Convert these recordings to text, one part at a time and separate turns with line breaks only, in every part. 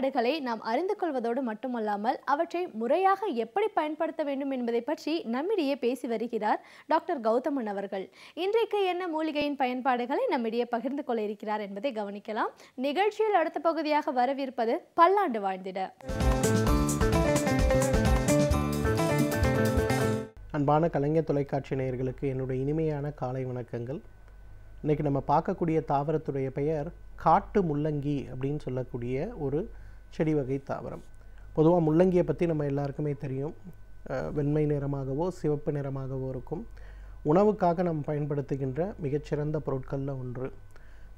பயன்பாடுகளை நாம் அறிந்து கொள்வதோடு மட்டுமல்லாமல் அவற்றை முறையாக எப்படி பயன்படுத்த வேண்டும் என்பதை பற்றி நம்மிடையே பேசி வருகிறார் டாக்டர் கௌதமன் அவர்கள். இன்றைக்கு என்ன மூலிகையின் பயன்பாடுகளை நம்மிடையே பகிர்ந்து கொள்ள இருக்கிறார் என்பதை கவனிக்கலாம். நிகழ்ச்சியில் அடுத்த பகுதியாக வரவிருப்பது பல்லாண்டு வாழ்ந்திட.
அன்பான கலைஞர் தொலைக்காட்சி நேயர்களுக்கு என்னுடைய இனிமையான காலை வணக்கங்கள். இன்றைக்கி நம்ம பார்க்கக்கூடிய தாவரத்துடைய பெயர் காட்டு முள்ளங்கி அப்படின்னு சொல்லக்கூடிய ஒரு செடி வகை தாவரம். பொதுவாக முள்ளங்கியை பற்றி நம்ம எல்லாருக்குமே தெரியும். வெண்மை நிறமாகவோ சிவப்பு நிறமாகவோ இருக்கும். உணவுக்காக நம்ம பயன்படுத்துகின்ற மிகச்சிறந்த பொருட்களில் ஒன்று.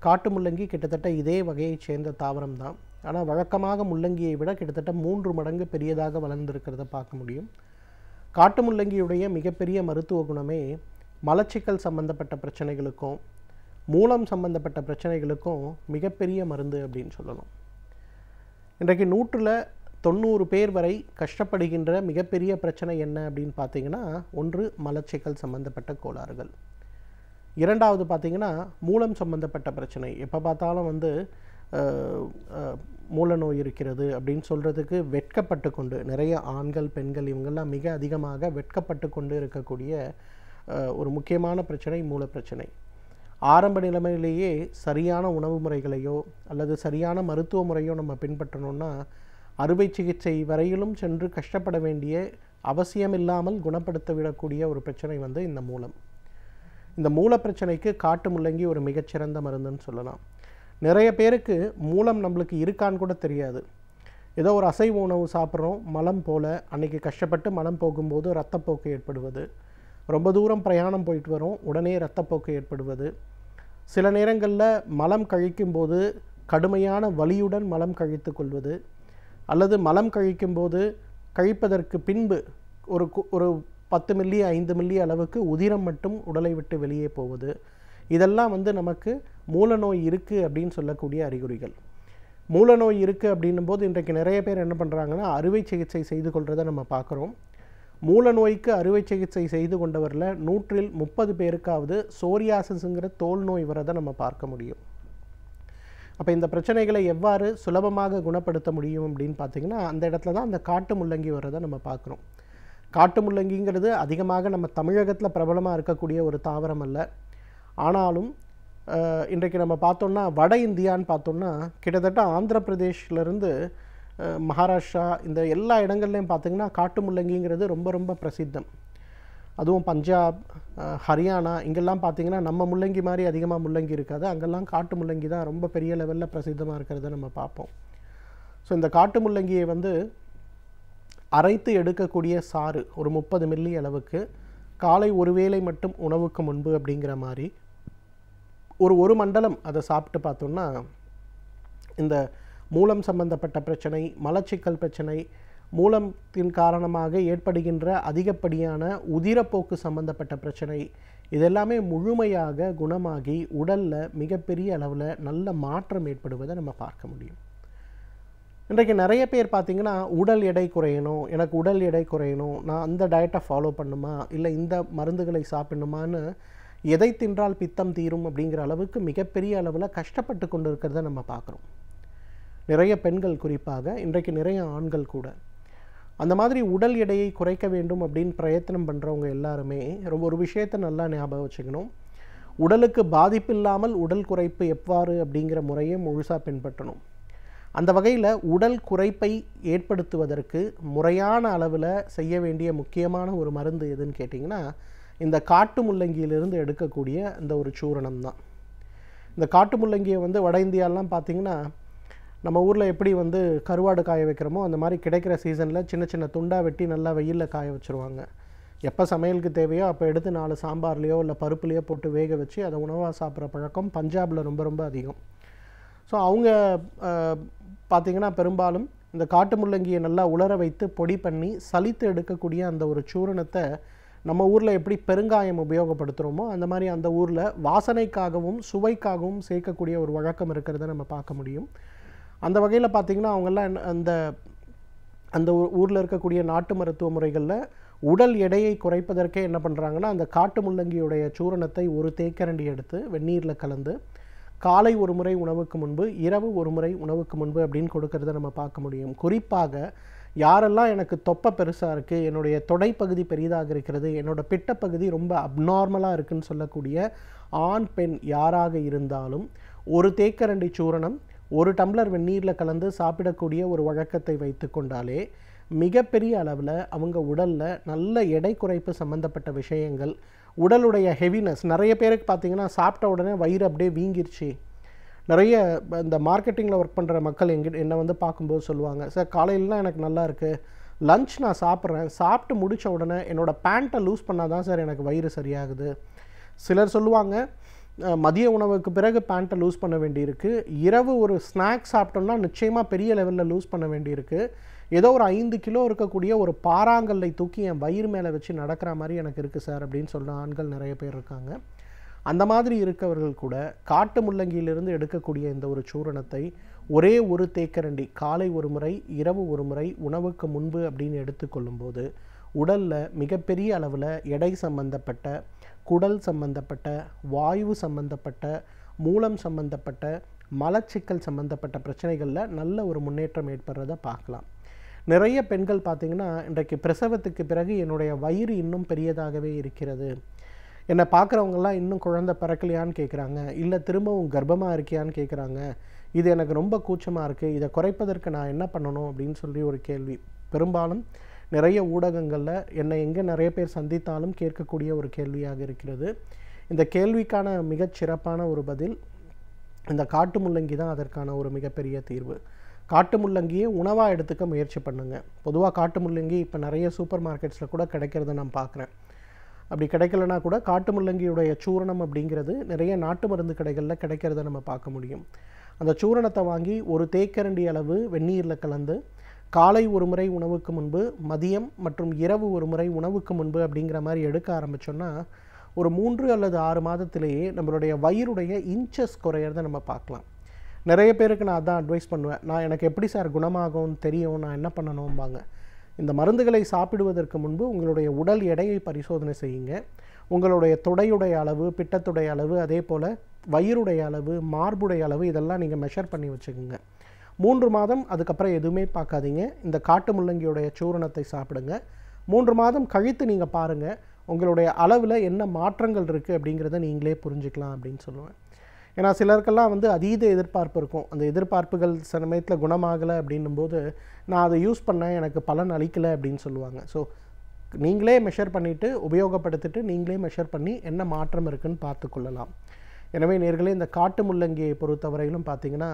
காட்டு முள்ளங்கி கிட்டத்தட்ட இதே வகையைச் சேர்ந்த தாவரம் தான். ஆனால் வழக்கமாக முள்ளங்கியை விட கிட்டத்தட்ட 3 மடங்கு பெரியதாக வளர்ந்திருக்கிறத பார்க்க முடியும். காட்டு முள்ளங்கியுடைய மிகப்பெரிய மருத்துவ குணமே மலச்சிக்கல் சம்பந்தப்பட்ட பிரச்சனைகளுக்கும் மூலம் சம்பந்தப்பட்ட பிரச்சனைகளுக்கும் மிகப்பெரிய மருந்து அப்படின்னு சொல்லணும். இன்றைக்கு 190 பேர் வரை கஷ்டப்படுகின்ற மிகப்பெரிய பிரச்சனை என்ன அப்படின்னு பார்த்தீங்கன்னா, ஒன்று மலச்சிக்கல் சம்பந்தப்பட்ட கோளாறுகள், இரண்டாவது பார்த்தீங்கன்னா மூலம் சம்பந்தப்பட்ட பிரச்சனை. எப்போ பார்த்தாலும் மூல நோய் இருக்கிறது அப்படின்னு சொல்கிறதுக்கு வெட்கப்பட்டு கொண்டு நிறைய ஆண்கள் பெண்கள் இவங்கெல்லாம் மிக அதிகமாக வெட்கப்பட்டு கொண்டு இருக்கக்கூடிய ஒரு முக்கியமான பிரச்சனை மூல பிரச்சனை. ஆரம்ப நிலைமையிலேயே சரியான உணவு முறைகளையோ அல்லது சரியான மருத்துவ முறையோ நம்ம பின்பற்றணும்னா அறுவை சிகிச்சை வரையிலும் சென்று கஷ்டப்பட வேண்டிய அவசியமில்லாமல் குணப்படுத்த விடக்கூடிய ஒரு பிரச்சனை இந்த மூலம். இந்த மூல பிரச்சனைக்கு காட்டு முள்ளங்கி ஒரு மிகச்சிறந்த மருந்துன்னு சொல்லலாம். நிறைய பேருக்கு மூலம் நம்மளுக்கு இருக்கான்னு கூட தெரியாது. ஏதோ ஒரு அசைவ உணவு சாப்பிட்றோம், மலம் போல் அன்றைக்கி கஷ்டப்பட்டு மலம் போகும்போது இரத்தப்போக்கு ஏற்படுவது, ரொம்ப தூரம் பிரயாணம் போயிட்டு வரோம் உடனே இரத்தப்போக்கு ஏற்படுவது, சில நேரங்களில் மலம் கழிக்கும்போது கடுமையான வலியுடன் மலம் கழித்து கொள்வது, அல்லது மலம் கழிக்கும்போது கழிப்பதற்கு பின்பு ஒரு 10 மில்லி 5 மில்லி அளவுக்கு உதிரம் மட்டும் உடலை விட்டு வெளியே போவது, இதெல்லாம் நமக்கு மூல நோய் இருக்குது அப்படின்னு சொல்லக்கூடிய அறிகுறிகள். மூல நோய் இருக்குது அப்படின்னும் போது இன்றைக்கு நிறைய பேர் என்ன பண்ணுறாங்கன்னா அறுவை சிகிச்சை செய்து கொள்கிறத நம்ம பார்க்குறோம். மூல நோய்க்கு அறுவை சிகிச்சை செய்து கொண்டவரில் 130 பேருக்காவது சோரியாசிஸுங்கிற தோல் நோய் வரதை நம்ம பார்க்க முடியும். அப்போ இந்த பிரச்சனைகளை எவ்வாறு சுலபமாக குணப்படுத்த முடியும் அப்படின்னு பார்த்திங்கன்னா, அந்த இடத்துல தான் அந்த காட்டு முள்ளங்கி வரதை நம்ம பார்க்குறோம். காட்டு முள்ளங்கிங்கிறது அதிகமாக நம்ம தமிழகத்தில் பிரபலமாக இருக்கக்கூடிய ஒரு தாவரம் அல்ல. ஆனாலும் இன்றைக்கு நம்ம பார்த்தோம்னா வட இந்தியான்னு பார்த்தோம்னா கிட்டத்தட்ட ஆந்திர பிரதேஷ்லேருந்து மகாராஷ்டிரா இந்த எல்லா இடங்கள்லையும் பார்த்திங்கன்னா காட்டு முள்ளங்கிங்கிறது ரொம்ப ரொம்ப பிரசித்தம். அதுவும் பஞ்சாப், ஹரியானா இங்கெல்லாம் பார்த்திங்கன்னா நம்ம முள்ளங்கி மாதிரி அதிகமாக முள்ளங்கி இருக்காது. அங்கெல்லாம் காட்டு முள்ளங்கி தான் ரொம்ப பெரிய லெவலில் பிரசித்தமாக இருக்கிறத நம்ம பார்ப்போம். ஸோ இந்த காட்டு முள்ளங்கியை அரைத்து எடுக்கக்கூடிய சாறு ஒரு 30 மில்லி அளவுக்கு காலை ஒரு வேளை மட்டும் உணவுக்கு முன்பு அப்படிங்கிற மாதிரி ஒரு மண்டலம் அதை சாப்பிட்டு பார்த்தோம்னா இந்த மூலம் சம்பந்தப்பட்ட பிரச்சனை, மலச்சிக்கல் பிரச்சனை, மூலத்தின் காரணமாக ஏற்படுகின்ற அதிகப்படியான உதிரப்போக்கு சம்பந்தப்பட்ட பிரச்சனை, இதெல்லாமே முழுமையாக குணமாகி உடலில் மிகப்பெரிய அளவில் நல்ல மாற்றம் ஏற்படுவதை நம்ம பார்க்க முடியும். இன்றைக்கு நிறைய பேர் பார்த்திங்கன்னா உடல் எடை குறையணும், எனக்கு உடல் எடை குறையணும், நான் அந்த டயட்டை ஃபாலோ பண்ணுமா இல்லை இந்த மருந்துகளை சாப்பிடணுமான்னு எதை தின்றால் பித்தம் தீரும் அப்படிங்கிற அளவுக்கு மிகப்பெரிய அளவில் கஷ்டப்பட்டு கொண்டு இருக்கிறத நம்ம பார்க்குறோம். நிறைய பெண்கள் குறிப்பாக, இன்றைக்கு நிறைய ஆண்கள் கூட. அந்த மாதிரி உடல் எடையை குறைக்க வேண்டும் அப்படின்னு பிரயத்தனம் பண்ணுறவங்க எல்லாருமே ஒரு விஷயத்தை நல்லா ஞாபகம் வச்சுக்கணும். உடலுக்கு பாதிப்பு இல்லாமல் உடல் குறைப்பு எவ்வாறு அப்படிங்கிற முறையை முழுசாக பின்பற்றணும். அந்த வகையில் உடல் குறைப்பை ஏற்படுத்துவதற்கு முறையான அளவில் செய்ய வேண்டிய முக்கியமான ஒரு மருந்து எதுன்னு கேட்டிங்கன்னா, இந்த காட்டு முள்ளங்கியிலிருந்து எடுக்கக்கூடிய இந்த ஒரு சூரணம் தான். இந்த காட்டு முள்ளங்கியை வட இந்தியாலாம் பார்த்திங்கன்னா நம்ம ஊரில் எப்படி கருவாடு காய வைக்கிறோமோ அந்த மாதிரி கிடைக்கிற சீசனில் சின்ன சின்ன துண்டாக வெட்டி நல்லா வெயிலில் காய வச்சுருவாங்க. எப்போ சமையலுக்கு தேவையோ அப்போ எடுத்து 4 சாம்பார்லேயோ இல்லை பருப்புலேயோ போட்டு வேக வச்சு அதை உணவாக சாப்பிட்ற பழக்கம் பஞ்சாபில் ரொம்ப ரொம்ப அதிகம். ஸோ அவங்க பார்த்திங்கன்னா பெரும்பாலும் இந்த காட்டு முள்ளங்கியை நல்லா உலர வைத்து பொடி பண்ணி சலித்து எடுக்கக்கூடிய அந்த ஒரு சூரணத்தை நம்ம ஊரில் எப்படி பெருங்காயம் உபயோகப்படுத்துகிறோமோ அந்த மாதிரி அந்த ஊரில் வாசனைக்காகவும் சுவைக்காகவும் சேர்க்கக்கூடிய ஒரு வழக்கம் இருக்கிறத நம்ம பார்க்க முடியும். அந்த வகையில் பார்த்திங்கன்னா அவங்கெல்லாம் அந்த ஊரில் இருக்கக்கூடிய நாட்டு மருத்துவ முறைகளில் உடல் எடையை குறைப்பதற்கே என்ன பண்ணுறாங்கன்னா, அந்த காட்டு முள்ளங்கியுடைய சூரணத்தை ஒரு தேக்கரண்டி எடுத்து வெந்நீரில் கலந்து காலை ஒரு முறை உணவுக்கு முன்பு, இரவு ஒரு முறை உணவுக்கு முன்பு அப்படின்னு கொடுக்கறத நம்ம பார்க்க முடியும். குறிப்பாக யாரெல்லாம் எனக்கு தொப்பை பெருசாக இருக்குது, என்னுடைய தொடைப்பகுதி பெரிதாக இருக்கிறது, என்னோட பிட்டப்பகுதி ரொம்ப அப்நார்மலாக இருக்குன்னு சொல்லக்கூடிய ஆண் பெண் யாராக இருந்தாலும் ஒரு தேக்கரண்டி சூரணம் 1 டம்ளர் வெந்நீரில் கலந்து சாப்பிடக்கூடிய ஒரு வழக்கத்தை வைத்து கொண்டாலே மிகப்பெரிய அளவில் அவங்க உடலில் நல்ல எடை குறைப்பு சம்மந்தப்பட்ட விஷயங்கள், உடலுடைய ஹெவினஸ், நிறைய பேருக்கு பார்த்திங்கன்னா சாப்பிட்ட உடனே வயிறு அப்படியே வீங்கிருச்சு. நிறைய இந்த மார்க்கெட்டிங்கில் ஒர்க் பண்ணுற மக்கள் என்னை வந்து பார்க்கும்போது சொல்லுவாங்க, சார் காலையிலலாம் எனக்கு நல்லா இருக்குது, லஞ்ச் நான் சாப்பிட்றேன், சாப்பிட்டு முடித்த உடனே என்னோடய பேண்ட்டை லூஸ் பண்ணால் தான் சார் எனக்கு வயிறு சரியாகுது. சிலர் சொல்லுவாங்க மதிய உணவுக்கு பிறகு பேண்ட்டை லூஸ் பண்ண வேண்டியிருக்கு, இரவு ஒரு ஸ்நாக்ஸ் சாப்பிட்டோம்னா நிச்சயமாக பெரிய லெவலில் லூஸ் பண்ண வேண்டியிருக்கு, ஏதோ ஒரு 5 கிலோ இருக்கக்கூடிய ஒரு பாறாங்கல்லை தூக்கி என் வயிறு மேலே வச்சு நடக்கிற மாதிரி எனக்கு இருக்குது சார் அப்படின்னு சொல்கிற ஆண்கள் நிறைய பேர் இருக்காங்க. அந்த மாதிரி இருக்கவர்கள் கூட காட்டு முள்ளங்கியிலிருந்து எடுக்கக்கூடிய இந்த ஒரு சூரணத்தை ஒரே ஒரு தேக்கரண்டி காலை ஒரு முறை, இரவு ஒரு முறை உணவுக்கு முன்பு அப்படின்னு எடுத்துக்கொள்ளும்போது உடலில் மிகப்பெரிய அளவில் எடை சம்பந்தப்பட்ட, குடல் சம்பந்தப்பட்ட, வாயு சம்பந்தப்பட்ட, மூலம் சம்பந்தப்பட்ட, மலச்சிக்கல் சம்பந்தப்பட்ட பிரச்சனைகளில் நல்ல ஒரு முன்னேற்றம் ஏற்படுறதை பார்க்கலாம். நிறைய பெண்கள் பார்த்திங்கன்னா இன்றைக்கு பிரசவத்துக்கு பிறகு என்னுடைய வயிறு இன்னும் பெரியதாகவே இருக்கிறது, என்னை பார்க்குறவங்கெல்லாம் இன்னும் குழந்தை பிறக்கலையான்னு கேட்குறாங்க, இல்லை திரும்பவும் கர்ப்பமாக இருக்கியான்னு கேட்குறாங்க, இது எனக்கு ரொம்ப கூச்சமாக இருக்குது, இதை குறைப்பதற்கு நான் என்ன பண்ணணும் அப்படின்னு சொல்லி ஒரு கேள்வி பெரும்பாலும் நிறைய ஊடகங்களில் என்னை எங்கே நிறைய பேர் சந்தித்தாலும் கேட்கக்கூடிய ஒரு கேள்வியாக இருக்கிறது. இந்த கேள்விக்கான மிகச்சிறப்பான ஒரு பதில், இந்த காட்டு முள்ளங்கி தான் அதற்கான ஒரு மிகப்பெரிய தீர்வு. காட்டு முள்ளங்கியை உணவாக எடுத்துக்க முயற்சி பண்ணுங்கள். பொதுவாக காட்டு முள்ளங்கி இப்போ நிறைய சூப்பர் மார்க்கெட்ஸில் கூட கிடைக்கிறத நான் பார்க்குறேன். அப்படி கிடைக்கலனா கூட காட்டு முள்ளங்கியுடைய சூரணம் அப்படிங்கிறது நிறைய நாட்டு மருந்து கடைகளில் கிடைக்கிறத நம்ம பார்க்க முடியும். அந்த சூரணத்தை வாங்கி ஒரு தேக்கரண்டி அளவு வெந்நீரில் கலந்து காலை ஒரு முறை உணவுக்கு முன்பு, மதியம் மற்றும் இரவு ஒரு முறை உணவுக்கு முன்பு அப்படிங்கிற மாதிரி எடுக்க ஆரம்பித்தோன்னா ஒரு 3 அல்லது 6 மாதத்திலேயே நம்மளுடைய வயிறுடைய இன்ச்சஸ் குறையிறத நம்ம பார்க்கலாம். நிறைய பேருக்கு நான் அதான் அட்வைஸ் பண்ணுவேன், நான் எனக்கு எப்படி சார் குணமாகும்னு தெரியும், நான் என்ன பண்ணணும்பாங்க. இந்த மருந்துகளை சாப்பிடுவதற்கு முன்பு உங்களுடைய உடல் எடையை பரிசோதனை செய்யுங்க. உங்களுடைய தொடையுடைய அளவு, பிட்டத்துடைய அளவு, அதே போல் வயிறுடைய அளவு, மார்புடைய அளவு இதெல்லாம் நீங்கள் மெஷர் பண்ணி வச்சுக்கோங்க. 3 மாதம் அதுக்கப்புறம் எதுவுமே பார்க்காதீங்க, இந்த காட்டு முள்ளங்கியோடைய சூரணத்தை சாப்பிடுங்க. 3 மாதம் கழித்து நீங்கள் பாருங்கள் உங்களுடைய அளவில் என்ன மாற்றங்கள் இருக்குது அப்படிங்கிறத நீங்களே புரிஞ்சுக்கலாம் அப்படின்னு சொல்லுவேன். ஏன்னா சிலருக்கெல்லாம் வந்து அதீத எதிர்பார்ப்பு இருக்கும், அந்த எதிர்பார்ப்புகள் சமயத்தில் குணமாகலை அப்படின்னும்போது நான் அதை யூஸ் பண்ணேன் எனக்கு பலன் அளிக்கலை அப்படின்னு சொல்லுவாங்க. ஸோ நீங்களே மெஷர் பண்ணிவிட்டு உபயோகப்படுத்திட்டு நீங்களே மெஷர் பண்ணி என்ன மாற்றம் இருக்குதுன்னு பார்த்து கொள்ளலாம். எனவே நேர்களே, இந்த காட்டு முள்ளங்கியை பொறுத்தவரையிலும் பார்த்திங்கன்னா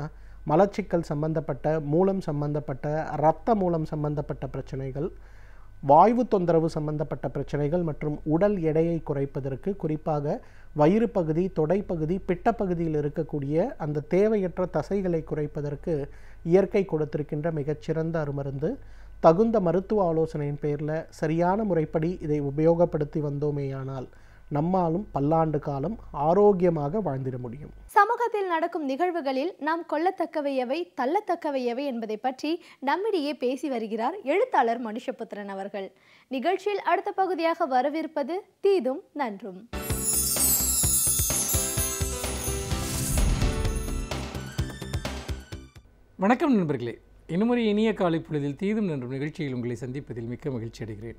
மலச்சிக்கல் சம்பந்தப்பட்ட, மூலம் சம்பந்தப்பட்ட, இரத்த மூலம் சம்பந்தப்பட்ட பிரச்சனைகள், வாயு தொந்தரவு சம்பந்தப்பட்ட பிரச்சனைகள் மற்றும் உடல் எடையை குறைப்பதற்கு, குறிப்பாக வயிறு பகுதி, தொடைப்பகுதி, பிட்டப்பகுதியில் இருக்கக்கூடிய அந்த தேவையற்ற தசைகளை குறைப்பதற்கு இயற்கை கொடுத்திருக்கின்ற மிகச்சிறந்த அருமருந்து. தகுந்த மருத்துவ ஆலோசனையின் பேரில் சரியான முறைப்படி இதை உபயோகப்படுத்தி வந்தோமேயானால் நம்மாலும் பல்லாண்டு காலம் ஆரோக்கியமாக வாழ்ந்திட முடியும்.
சமூகத்தில் நடக்கும் நிகழ்வுகளில் நாம் கொள்ளத்தக்கவை எவை, தள்ளத்தக்கவை எவை என்பதை பற்றி நம்மிடையே பேசி வருகிறார் எழுத்தாளர் மனுஷபுத்திரன் அவர்கள். நிகழ்ச்சியில் அடுத்த பகுதியாக வரவிருப்பது தீதும் நன்றும்.
வணக்கம் நண்பர்களே, இன்னுமொரு இனிய காலை பொழுதில் தீதும் நன்றும் நிகழ்ச்சியில் உங்களை சந்திப்பதில் மிக்க மகிழ்ச்சி அடைகிறேன்.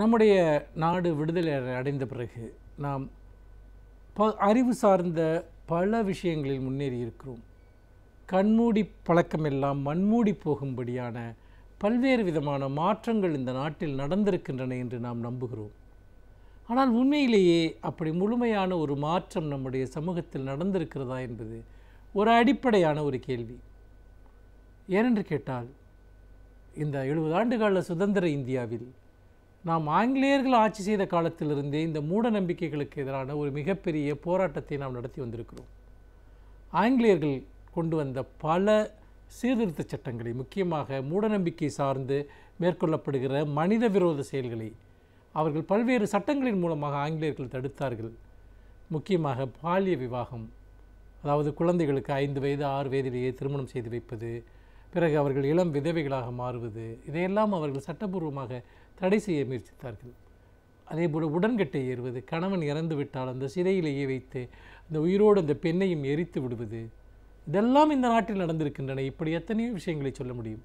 நம்முடைய நாடு விடுதலை அடைந்த பிறகு நாம் அறிவு சார்ந்த பல விஷயங்களில் முன்னேறி இருக்கிறோம். கண்மூடி பழக்கமெல்லாம் மண்மூடி போகும்படியான பல்வேறு விதமான மாற்றங்கள் இந்த நாட்டில் நடந்திருக்கின்றன என்று நாம் நம்புகிறோம். ஆனால் உண்மையிலேயே அப்படி முழுமையான ஒரு மாற்றம் நம்முடைய சமூகத்தில் நடந்திருக்கிறதா என்பது ஒரு அடிப்படையான ஒரு கேள்வி. ஏனென்று கேட்டால், இந்த 70 ஆண்டுகால சுதந்திர இந்தியாவில் நாம் ஆங்கிலேயர்கள் ஆட்சி செய்த காலத்திலிருந்தே இந்த மூட நம்பிக்கைகளுக்கு எதிரான ஒரு மிகப்பெரிய போராட்டத்தை நாம் நடத்தி வந்திருக்கிறோம். ஆங்கிலேயர்கள் கொண்டு வந்த பல சீர்திருத்த சட்டங்களை, முக்கியமாக மூடநம்பிக்கை சார்ந்து மேற்கொள்ளப்படுகிற மனித விரோத செயல்களை அவர்கள் பல்வேறு சட்டங்களின் மூலமாக ஆங்கிலேயர்கள் தடுத்தார்கள். முக்கியமாக பாலிய விவாகம், அதாவது குழந்தைகளுக்கு 5 வயது 6 வயதிலேயே திருமணம் செய்து வைப்பது, பிறகு அவர்கள் இளம் விதவைகளாக மாறுவது, இதையெல்லாம் அவர்கள் சட்டபூர்வமாக தடை செய்ய முயற்சித்தார்கள். அதே போல் உடன்கட்டை ஏறுவது, கணவன் இறந்து விட்டால் அந்த சிறையிலேயே வைத்து அந்த உயிரோடு அந்த பெண்ணையும் எரித்து விடுவது, இதெல்லாம் இந்த நாட்டில் நடந்திருக்கின்றன. இப்படி எத்தனையோ விஷயங்களை சொல்ல முடியும்.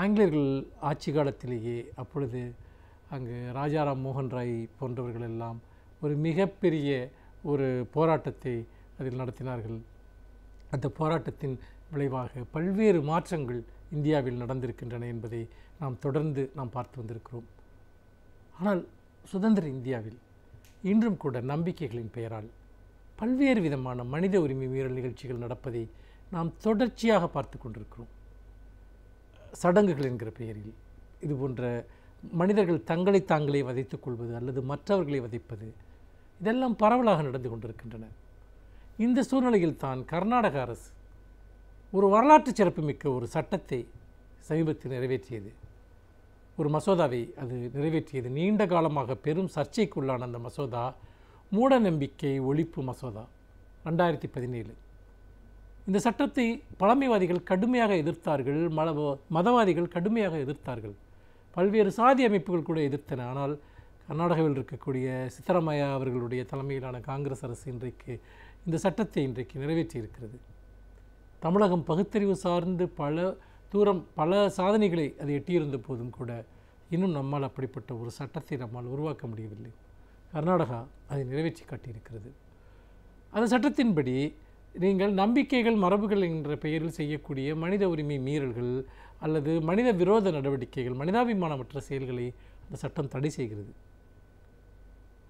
ஆங்கிலேயர்கள் ஆட்சி காலத்திலேயே அப்பொழுது அங்கு ராஜாராம் மோகன் ராய் போன்றவர்கள் எல்லாம் ஒரு மிகப்பெரிய ஒரு போராட்டத்தை அதில் நடத்தினார்கள். அந்த போராட்டத்தின் விளைவாக பல்வேறு மாற்றங்கள் இந்தியாவில் நடந்திருக்கின்றன என்பதை நாம் தொடர்ந்து பார்த்து வந்திருக்கிறோம். ஆனால் சுதந்திர இந்தியாவில் இன்றும் கூட நம்பிக்கைகளின் பெயரால் பல்வேறு விதமான மனித உரிமை மீறல் நிகழ்ச்சிகள் நடப்பதை நாம் தொடர்ச்சியாக பார்த்து கொண்டிருக்கிறோம். சடங்குகள் என்கிற பெயரில் இது போன்ற மனிதர்கள் தங்களை தாங்களே வதைத்துக் கொள்வது அல்லது மற்றவர்களை வதைப்பது, இதெல்லாம் பரவலாக நடந்து கொண்டிருக்கின்றன. இந்த சூழ்நிலையில் தான் கர்நாடக அரசு ஒரு வரலாற்று சிறப்புமிக்க ஒரு சட்டத்தை சமீபத்தில் நிறைவேற்றியது. ஒரு மசோதாவை அது நிறைவேற்றியது. நீண்ட காலமாக பெரும் சர்ச்சைக்குள்ளான அந்த மசோதா மூட நம்பிக்கை ஒழிப்பு மசோதா 2017. இந்த சட்டத்தை பழமைவாதிகள் கடுமையாக எதிர்த்தார்கள், மதவாதிகள் கடுமையாக எதிர்த்தார்கள், பல்வேறு சாதி அமைப்புகள் கூட எதிர்த்தன. ஆனால் கர்நாடகாவில் இருக்கக்கூடிய சித்தராமையா அவர்களுடைய தலைமையிலான காங்கிரஸ் அரசு இன்றைக்கு இந்த சட்டத்தை இன்றைக்கு நிறைவேற்றி இருக்கிறது. தமிழகம் பகுத்தறிவு சார்ந்து பல சாதனைகளை அது எட்டியிருந்த போதும் கூட இன்னும் நம்மால் அப்படிப்பட்ட ஒரு சட்டத்தை நம்மால் உருவாக்க முடியவில்லை. கர்நாடகா அதை நிறைவேற்றி காட்டியிருக்கிறது. அந்த சட்டத்தின்படி நீங்கள் நம்பிக்கைகள் மரபுகள் என்ற பெயரில் செய்யக்கூடிய மனித உரிமை மீறல்கள் அல்லது மனித விரோத நடவடிக்கைகள், மனிதாபிமானமற்ற செயல்களை அந்த சட்டம் தடை செய்கிறது.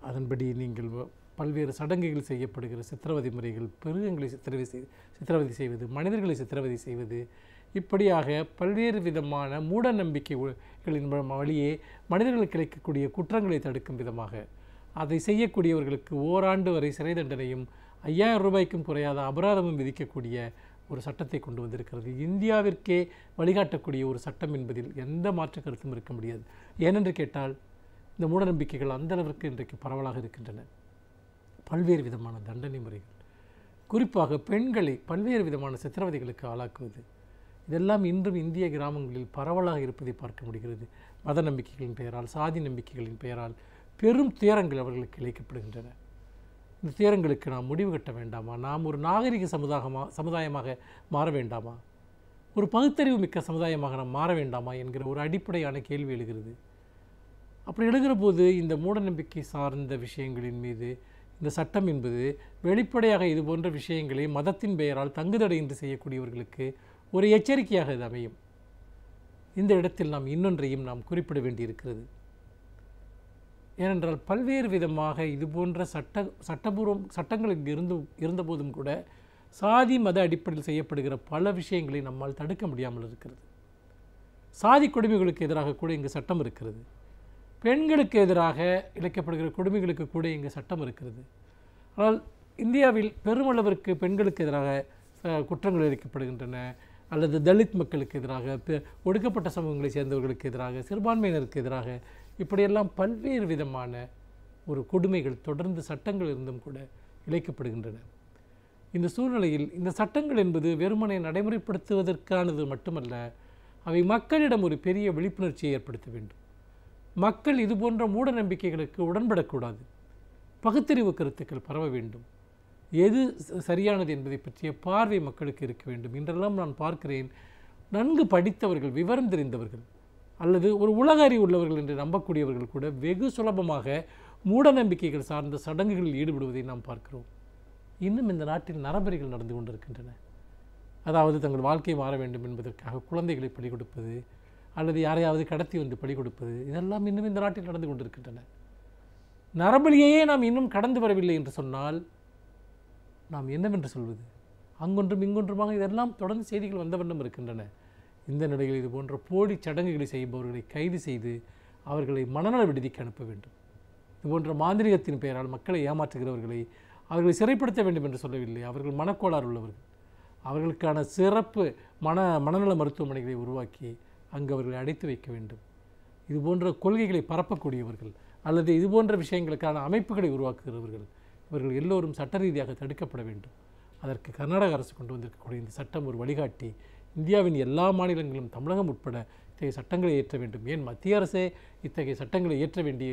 அதன்படி நீங்கள் பல்வேறு சடங்குகள் செய்யப்படுகிற சித்திரவதை முறைகள், மிருகங்களை சித்திரவதை செய்வது, மனிதர்களை சித்திரவதை செய்வது, இப்படியாக பல்வேறு விதமான மூட நம்பிக்கைகளின் வழியே மனிதர்களுக்கு கிடைக்கக்கூடிய குற்றங்களை தடுக்கும் விதமாக அதை செய்யக்கூடியவர்களுக்கு ஓராண்டு வரை சிறை தண்டனையும் 5000 ரூபாய்க்கும் குறையாத அபராதமும் விதிக்கக்கூடிய ஒரு சட்டத்தை கொண்டு வந்திருக்கிறது. இந்தியாவிற்கே வழிகாட்டக்கூடிய ஒரு சட்டம் என்பதில் எந்த மாற்று கருத்தும் இருக்க முடியாது. ஏனென்று கேட்டால் இந்த மூடநம்பிக்கைகள் அந்த அளவிற்கு இன்றைக்கு பரவலாக இருக்கின்றன. பல்வேறு விதமான தண்டனை முறைகள், குறிப்பாக பெண்களை பல்வேறு விதமான சித்திரவதைகளுக்கு ஆளாக்குவது, இதெல்லாம் இன்றும் இந்திய கிராமங்களில் பரவலாக இருப்பதை பார்க்க முடிகிறது. மத நம்பிக்கைகளின் பெயரால், சாதி நம்பிக்கைகளின் பெயரால் பெரும் துயரங்கள் அவர்களுக்கு இழைக்கப்படுகின்றன. இந்த துயரங்களுக்கு நாம் முடிவு கட்ட வேண்டாமா? நாம் ஒரு நாகரிக சமுதாயமாக மாற வேண்டாமா? ஒரு பகுத்தறிவு மிக்க சமுதாயமாக நாம் மாற வேண்டாமா என்கிற ஒரு அடிப்படையான கேள்வி எழுகிறது. அப்படி எழுகிற போது இந்த மூடநம்பிக்கை சார்ந்த விஷயங்களின் மீது இந்த சட்டம் என்பது வெளிப்படையாக இது போன்ற விஷயங்களை மதத்தின் பெயரால் தங்குதடையின்றி செய்யக்கூடியவர்களுக்கு ஒரு எச்சரிக்கையாக இது அமையும். இந்த இடத்தில் நாம் இன்னொன்றையும் நாம் குறிப்பிட வேண்டியிருக்கிறது. ஏனென்றால் பல்வேறு விதமாக இது போன்ற சட்டங்கள் இங்கு இருந்தபோதும் கூட சாதி மத அடிப்படையில் செய்யப்படுகிற பல விஷயங்களை நம்மால் தடுக்க முடியாமல் இருக்கிறது. சாதி கொடுமைகளுக்கு எதிராக கூட இங்கு சட்டம் இருக்கிறது. பெண்களுக்கு எதிராக இழைக்கப்படுகிற கொடுமைகளுக்கு கூட இங்கு சட்டம் இருக்கிறது. ஆனால் இந்தியாவில் பெருமளவிற்கு பெண்களுக்கு எதிராக குற்றங்கள் இழைக்கப்படுகின்றன, அல்லது தலித் மக்களுக்கு எதிராக, ஒடுக்கப்பட்ட சமூகங்களை சேர்ந்தவர்களுக்கு எதிராக, சிறுபான்மையினருக்கு எதிராக, இப்படியெல்லாம் பல்வேறு விதமான ஒரு கொடுமைகள் தொடர்ந்து சட்டங்கள் இருந்தும் கூட இழைக்கப்படுகின்றன. இந்த சூழ்நிலையில் இந்த சட்டங்கள் என்பது வெறுமனை நடைமுறைப்படுத்துவதற்கானது மட்டுமல்ல, அவை மக்களிடம் ஒரு பெரிய விழிப்புணர்ச்சியை ஏற்படுத்த வேண்டும். மக்கள் இது போன்ற மூட நம்பிக்கைகளுக்கு உடன்படக்கூடாது. பகுத்தறிவு கருத்துக்கள் பரவ வேண்டும். எது சரியானது என்பதை பற்றிய பார்வை மக்களுக்கு இருக்க வேண்டும். இன்றெல்லாம் நான் பார்க்கிறேன், நன்கு படித்தவர்கள், விவரம் தெரிந்தவர்கள் அல்லது ஒரு உலக அறிவு உள்ளவர்கள் என்று நம்பக்கூடியவர்கள் கூட வெகு சுலபமாக மூட நம்பிக்கைகள் சார்ந்த சடங்குகளில் ஈடுபடுவதை நாம் பார்க்கிறோம். இன்னும் இந்த நாட்டில் நரபலிகள் நடந்து கொண்டிருக்கின்றன. அதாவது தங்கள் வாழ்க்கை மாற வேண்டும் என்பதற்காக குழந்தைகளை பலி கொடுப்பது அல்லது யாரையாவது கடத்தி வந்து பலி கொடுப்பது, இதெல்லாம் இன்னும் இந்த நாட்டில் நடந்து கொண்டிருக்கின்றன. நரபலியையே நாம் இன்னும் கடந்து வரவில்லை என்று சொன்னால் நாம் என்னவென்று சொல்வது? அங்கொன்றும் இங்கொன்றுமாக இதெல்லாம் தொடர்ந்து செய்திகள் வந்த வண்ணம் இருக்கின்றன. இந்த நிலையில் இது போன்ற போலி சடங்குகளை செய்பவர்களை கைது செய்து அவர்களை மனநல விடுதிக்கு அனுப்ப வேண்டும். இதுபோன்ற மாந்திரிகத்தின் பெயரால் மக்களை ஏமாற்றுகிறவர்களை அவர்களை சிறைப்படுத்த வேண்டும் என்று சொல்லவில்லை. அவர்கள் மனக்கோளாறு உள்ளவர்கள். அவர்களுக்கான சிறப்பு மனநல மருத்துவமனைகளை உருவாக்கி அங்கு அவர்களை அடைத்து வைக்க வேண்டும். இதுபோன்ற கொள்கைகளை பரப்பக்கூடியவர்கள் அல்லது இதுபோன்ற விஷயங்களுக்கான அமைப்புகளை உருவாக்குகிறவர்கள், இவர்கள் எல்லோரும் சட்ட ரீதியாக தடுக்கப்பட வேண்டும். அதற்கு கர்நாடக அரசு கொண்டு வந்திருக்கக்கூடிய இந்த சட்டம் ஒரு வழிகாட்டி. இந்தியாவின் எல்லா மாநிலங்களும், தமிழகம் உட்பட இத்தகைய சட்டங்களை இயற்ற வேண்டும், ஏன் மத்திய அரசே இத்தகைய சட்டங்களை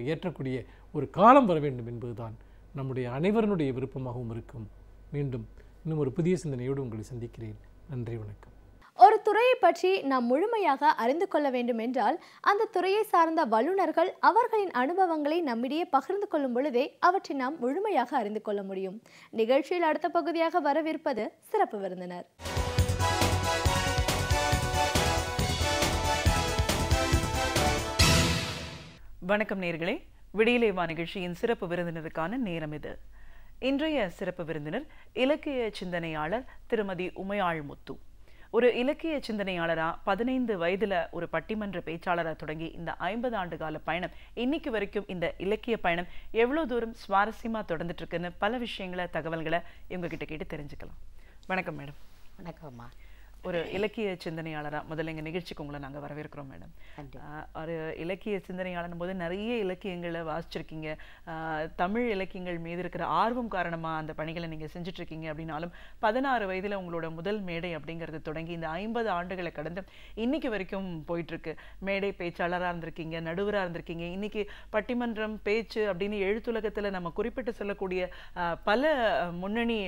இயற்றக்கூடிய ஒரு காலம் வர வேண்டும் என்பதுதான் நம்முடைய அனைவருடைய விருப்பமாகவும் இருக்கும். மீண்டும் இன்னும் ஒரு புதிய சிந்தனையோடு உங்களை சந்திக்கிறேன். நன்றி, வணக்கம்.
ஒரு துறையை பற்றி நாம் முழுமையாக அறிந்து கொள்ள வேண்டும் என்றால் அந்த துறையை சார்ந்த வல்லுநர்கள் அவர்களின் அனுபவங்களை நம்மிடையே பகிர்ந்து கொள்ளும் பொழுதே அவற்றை நாம் முழுமையாக அறிந்து கொள்ள முடியும். நிகழ்ச்சியில் அடுத்த பகுதியாக வரவிருப்பது சிறப்பு விருந்தினர்.
வணக்கம் நேயர்களே, விடியலே வா நிகழ்ச்சியின் சிறப்பு விருந்தினருக்கான நேரம் இது. இன்றைய சிறப்பு விருந்தினர் இலக்கிய சிந்தனையாளர் திருமதி உமையாள் முத்து. ஒரு இலக்கிய சிந்தனையாளரா 15 வயதுல ஒரு பட்டிமன்ற பேச்சாளராக தொடங்கி இந்த 50 ஆண்டு கால பயணம் இன்னைக்கு வரைக்கும் இந்த இலக்கிய பயணம் எவ்வளவு தூரம் சுவாரஸ்யமா தொடர்ந்துட்டு இருக்குன்னு பல விஷயங்களை தகவல்களை இவங்க கிட்ட கேட்டு தெரிஞ்சுக்கலாம். வணக்கம் மேடம்.
வணக்கம்மா.
ஒரு இலக்கிய சிந்தனையாளராக முதல்ல எங்கள் நிகழ்ச்சிக்கு உங்களை நாங்கள் வரவேற்கிறோம் மேடம். ஒரு இலக்கிய சிந்தனையாளர் போது நிறைய இலக்கியங்களை வாசிச்சிருக்கீங்க. தமிழ் இலக்கியங்கள் மீது இருக்கிற ஆர்வம் காரணமாக அந்த பணிகளை நீங்கள் செஞ்சிட்ருக்கீங்க. அப்படின்னாலும் 16 வயதில் உங்களோட முதல் மேடை அப்படிங்கிறது தொடங்கி இந்த 50 ஆண்டுகளை கடந்து இன்னைக்கு வரைக்கும் போயிட்டுருக்கு. மேடை பேச்சாளராக இருந்திருக்கீங்க, நடுவராக இருந்திருக்கீங்க, இன்னைக்கு பட்டிமன்றம் பேச்சு அப்படின்னு எழுத்துலகத்தில் நம்ம குறிப்பிட்டு சொல்லக்கூடிய பல முன்னணி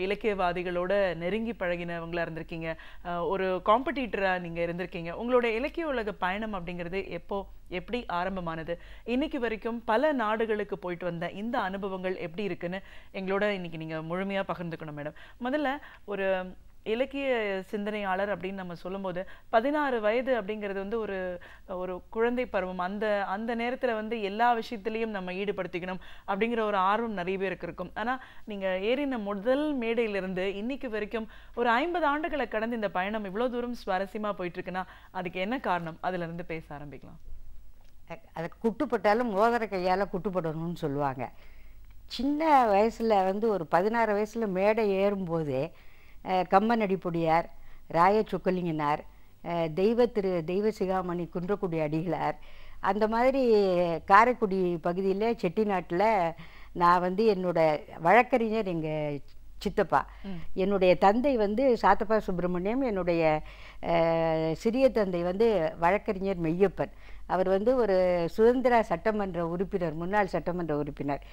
இலக்கியவாதிகளோட நெருங்கி பழகினவங்களாக இருந்திருக்கீங்க. ஒரு காம்படிட்டராக நீங்கள் இருந்திருக்கீங்க. உங்களோட இலக்கிய உலக பயணம் அப்படிங்கிறது எப்படி ஆரம்பமானது, இன்னைக்கு வரைக்கும் பல நாடுகளுக்கு போயிட்டு வந்த இந்த அனுபவங்கள் எப்படி இருக்குன்னு எங்களோட இன்னைக்கு நீங்கள் முழுமையாக பகிர்ந்துக்கணும் மேடம். முதல்ல ஒரு இலக்கிய சிந்தனையாளர் அப்படின்னு நம்ம சொல்லும்போது 16 வயது அப்படிங்கிறது வந்து ஒரு குழந்தை பருவம். அந்த நேரத்தில் வந்து எல்லா விஷயத்திலையும் நம்ம ஈடுபடுத்திக்கணும் அப்படிங்கிற ஒரு ஆர்வம் நிறைய பேருக்கு இருக்கும். ஆனால் நீங்கள் ஏறின முதல் மேடையிலிருந்து இன்னைக்கு வரைக்கும் ஒரு 50 ஆண்டுகளை கடந்து இந்த பயணம் இவ்வளோ தூரம் சுவாரஸ்யமாக போயிட்டு இருக்குன்னா அதுக்கு என்ன காரணம்? அதுலேருந்து பேச ஆரம்பிக்கலாம்.
அதை குட்டுப்பட்டாலும் மோதிர கையால் குட்டுப்படணும்னு சொல்லுவாங்க. சின்ன வயசில் வந்து ஒரு 16 வயசில் மேடை ஏறும்போதே கம்பனடிப்பொடியார், ராய சொக்கலிங்கனார், தெய்வ சிகாமணி குன்றக்குடி அடிகளார், அந்த மாதிரி காரைக்குடி பகுதியில் செட்டிநாட்டில் நான் வந்து என்னோட வழக்கறிஞர் எங்கள் சித்தப்பா, என்னுடைய தந்தை வந்து சாத்தப்பா சுப்பிரமணியம், என்னுடைய சிறிய தந்தை வந்து வழக்கறிஞர் மெய்யப்பன். அவர் வந்து ஒரு சுதந்திர சட்டமன்ற உறுப்பினர், முன்னாள் சட்டமன்ற உறுப்பினர்.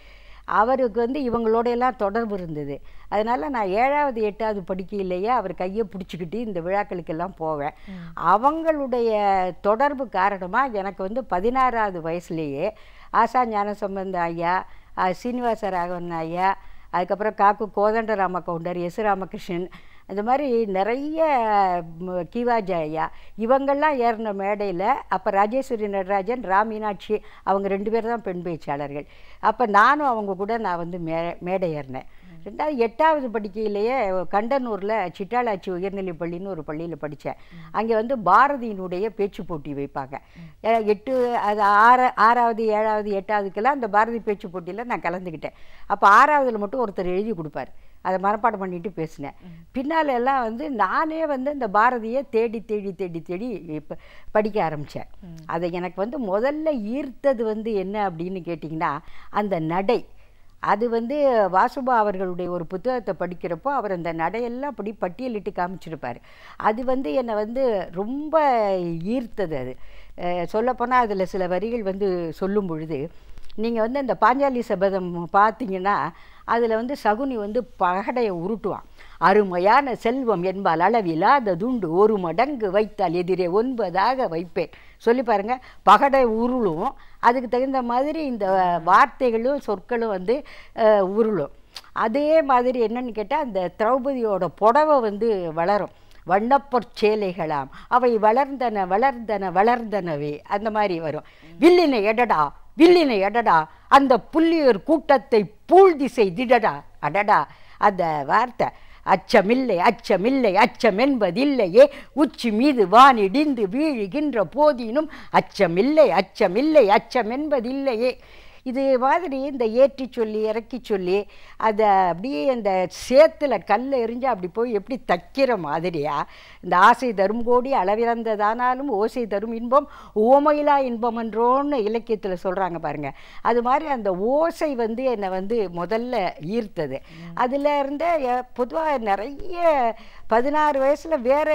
அவருக்கு வந்து இவங்களோடையெல்லாம் தொடர்பு இருந்தது. அதனால் நான் 7வது 8வது படிக்கையிலேயே அவர் கையை பிடிச்சிக்கிட்டு இந்த விழாக்களுக்கெல்லாம் போவேன். அவங்களுடைய தொடர்பு காரணமாக எனக்கு வந்து 16வது வயசுலேயே ஆசா ஞானசம்பந்த ஐயா, சீனிவாச ராகவன் ஐயா, அதுக்கப்புறம் காக்கு கோதண்டராம கவுண்டர், எஸ் ராமகிருஷ்ணன், இந்த மாதிரி நிறைய கிவாஜா ஐயா இவங்கள்லாம் ஏறின மேடையில் அப்போ ராஜேஸ்வரி நடராஜன், மீனாட்சி அவங்க 2 பேர் தான் பெண் பேச்சாளர்கள். அப்போ நானும் அவங்க கூட நான் வந்து மேடை ஏறினேன். 8வது படிக்கையிலேயே கண்டனூரில் சிட்டாளாச்சி உயர்நிலை பள்ளின்னு ஒரு பள்ளியில் படித்தேன். அங்கே வந்து பாரதியினுடைய பேச்சு போட்டி வைப்பாங்க. 6வது 7வது 8வதுக்கெல்லாம் அந்த பாரதி பேச்சு போட்டியில் நான் கலந்துக்கிட்டேன். அப்போ 6வதுல மட்டும் ஒருத்தர் எழுதி கொடுப்பார், அதை மனப்பாடம் பண்ணிட்டு பேசினேன். பின்னால் எல்லாம் வந்து நானே வந்து இந்த பாரதியை தேடி தேடி தேடி தேடி இப்போ படிக்க ஆரம்பித்தேன். அதை எனக்கு வந்து முதல்ல ஈர்த்தது வந்து என்ன அப்படின்னு கேட்டிங்கன்னா அந்த நடை. அது வந்து வாசுபா அவர்களுடைய ஒரு புத்தகத்தை படிக்கிறப்போ அவர் அந்த நடையெல்லாம் அப்படி பட்டியலிட்டு காமிச்சிருப்பார். அது வந்து என்னை வந்து ரொம்ப ஈர்த்தது. அது சொல்லப்போனால் அதில் சில வரிகள் வந்து சொல்லும் பொழுது நீங்கள் வந்து அந்த பாஞ்சாலி சபதம் பார்த்தீங்கன்னா அதில் வந்து சகுனி வந்து பகடையை உருட்டுவான். அருமையான செல்வம் என்பால் அளவில்லாத துண்டு 1 மடங்கு வைத்தால் எதிரே 9ஆக வைப்பேன் சொல்லி பாருங்க. பகடை உருளும், அதுக்கு தகுந்த மாதிரி இந்த வார்த்தைகளும் சொற்களும் வந்து உருளும். அதே மாதிரி என்னன்னு கேட்டால் அந்த திரௌபதியோட புடவை வந்து வளரும். வண்ணப்பொற்சேலைகளாம் அவை வளர்ந்தன வளர்ந்தன வளர்ந்தனவே, அந்த மாதிரி வரும். வில்லினை எடடா வில்லினை எடடா அந்த புள்ளியர் கூட்டத்தை பூழ் திசை திடடா. அடடா அந்த வார்த்தை. அச்சமில்லை அச்சமில்லை அச்சமென்பதில்லையே, உச்சி மீது வானிடிந்து வீழுகின்ற போதினும் அச்சமில்லை அச்சமில்லை அச்சமென்பதில்லையே. இது மாதிரி இந்த ஏற்றி சொல்லி இறக்கி சொல்லி அதை அப்படியே அந்த சேத்துல கல்லை எறிஞ்சு அப்படி போய் எப்படி தைக்கிற மாதிரியா இந்த ஆசை தரும் கோடி அளவிறந்ததானாலும் ஓசை தரும் இன்பம் ஓமையிலா இன்பம் என்றோன்னு இலக்கியத்தில் சொல்கிறாங்க பாருங்கள். அது மாதிரி அந்த ஓசை வந்து என்னை வந்து முதல்ல ஈர்த்தது. அதில் இருந்த பொதுவாக நிறைய 16 வயசுல வேற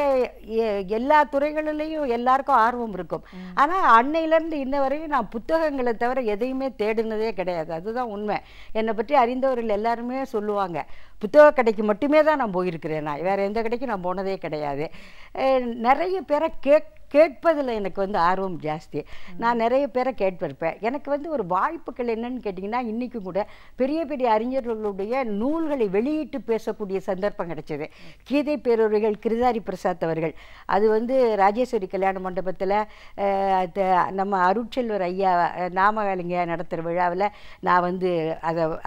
எல்லா துறைகளிலையும் எல்லாருக்கும் ஆர்வம் இருக்கும். ஆனா அன்னையிலேருந்து இன்ன வரையும் நான் புத்தகங்களை தவிர எதையுமே தேடினதே கிடையாது. அதுதான் உண்மை. என்னை பற்றி அறிந்தவர்கள் எல்லாருமே சொல்லுவாங்க, புத்தக கடைக்கு மட்டுமே தான் நான் போயிருக்கிறேன், நான் வேற எந்த கடைக்கும் நான் போனதே கிடையாது. நிறைய பேரை கேட்பதில் எனக்கு வந்து ஆர்வம் ஜாஸ்தி. நான் நிறைய பேரை கேட்பிருப்பேன். எனக்கு வந்து ஒரு வாய்ப்புகள் என்னன்னு கேட்டிங்கன்னா, இன்றைக்கும் கூட பெரிய பெரிய அறிஞர்களுடைய நூல்களை வெளியிட்டு பேசக்கூடிய சந்தர்ப்பம் கிடைச்சது. கீதை பேரொருகள் கிருதாரி பிரசாத் அவர்கள், அது வந்து ராஜேஸ்வரி கல்யாண மண்டபத்தில் நம்ம அருட்செல்வர் ஐயா நாமகாலிங்க நடத்துகிற விழாவில் நான் வந்து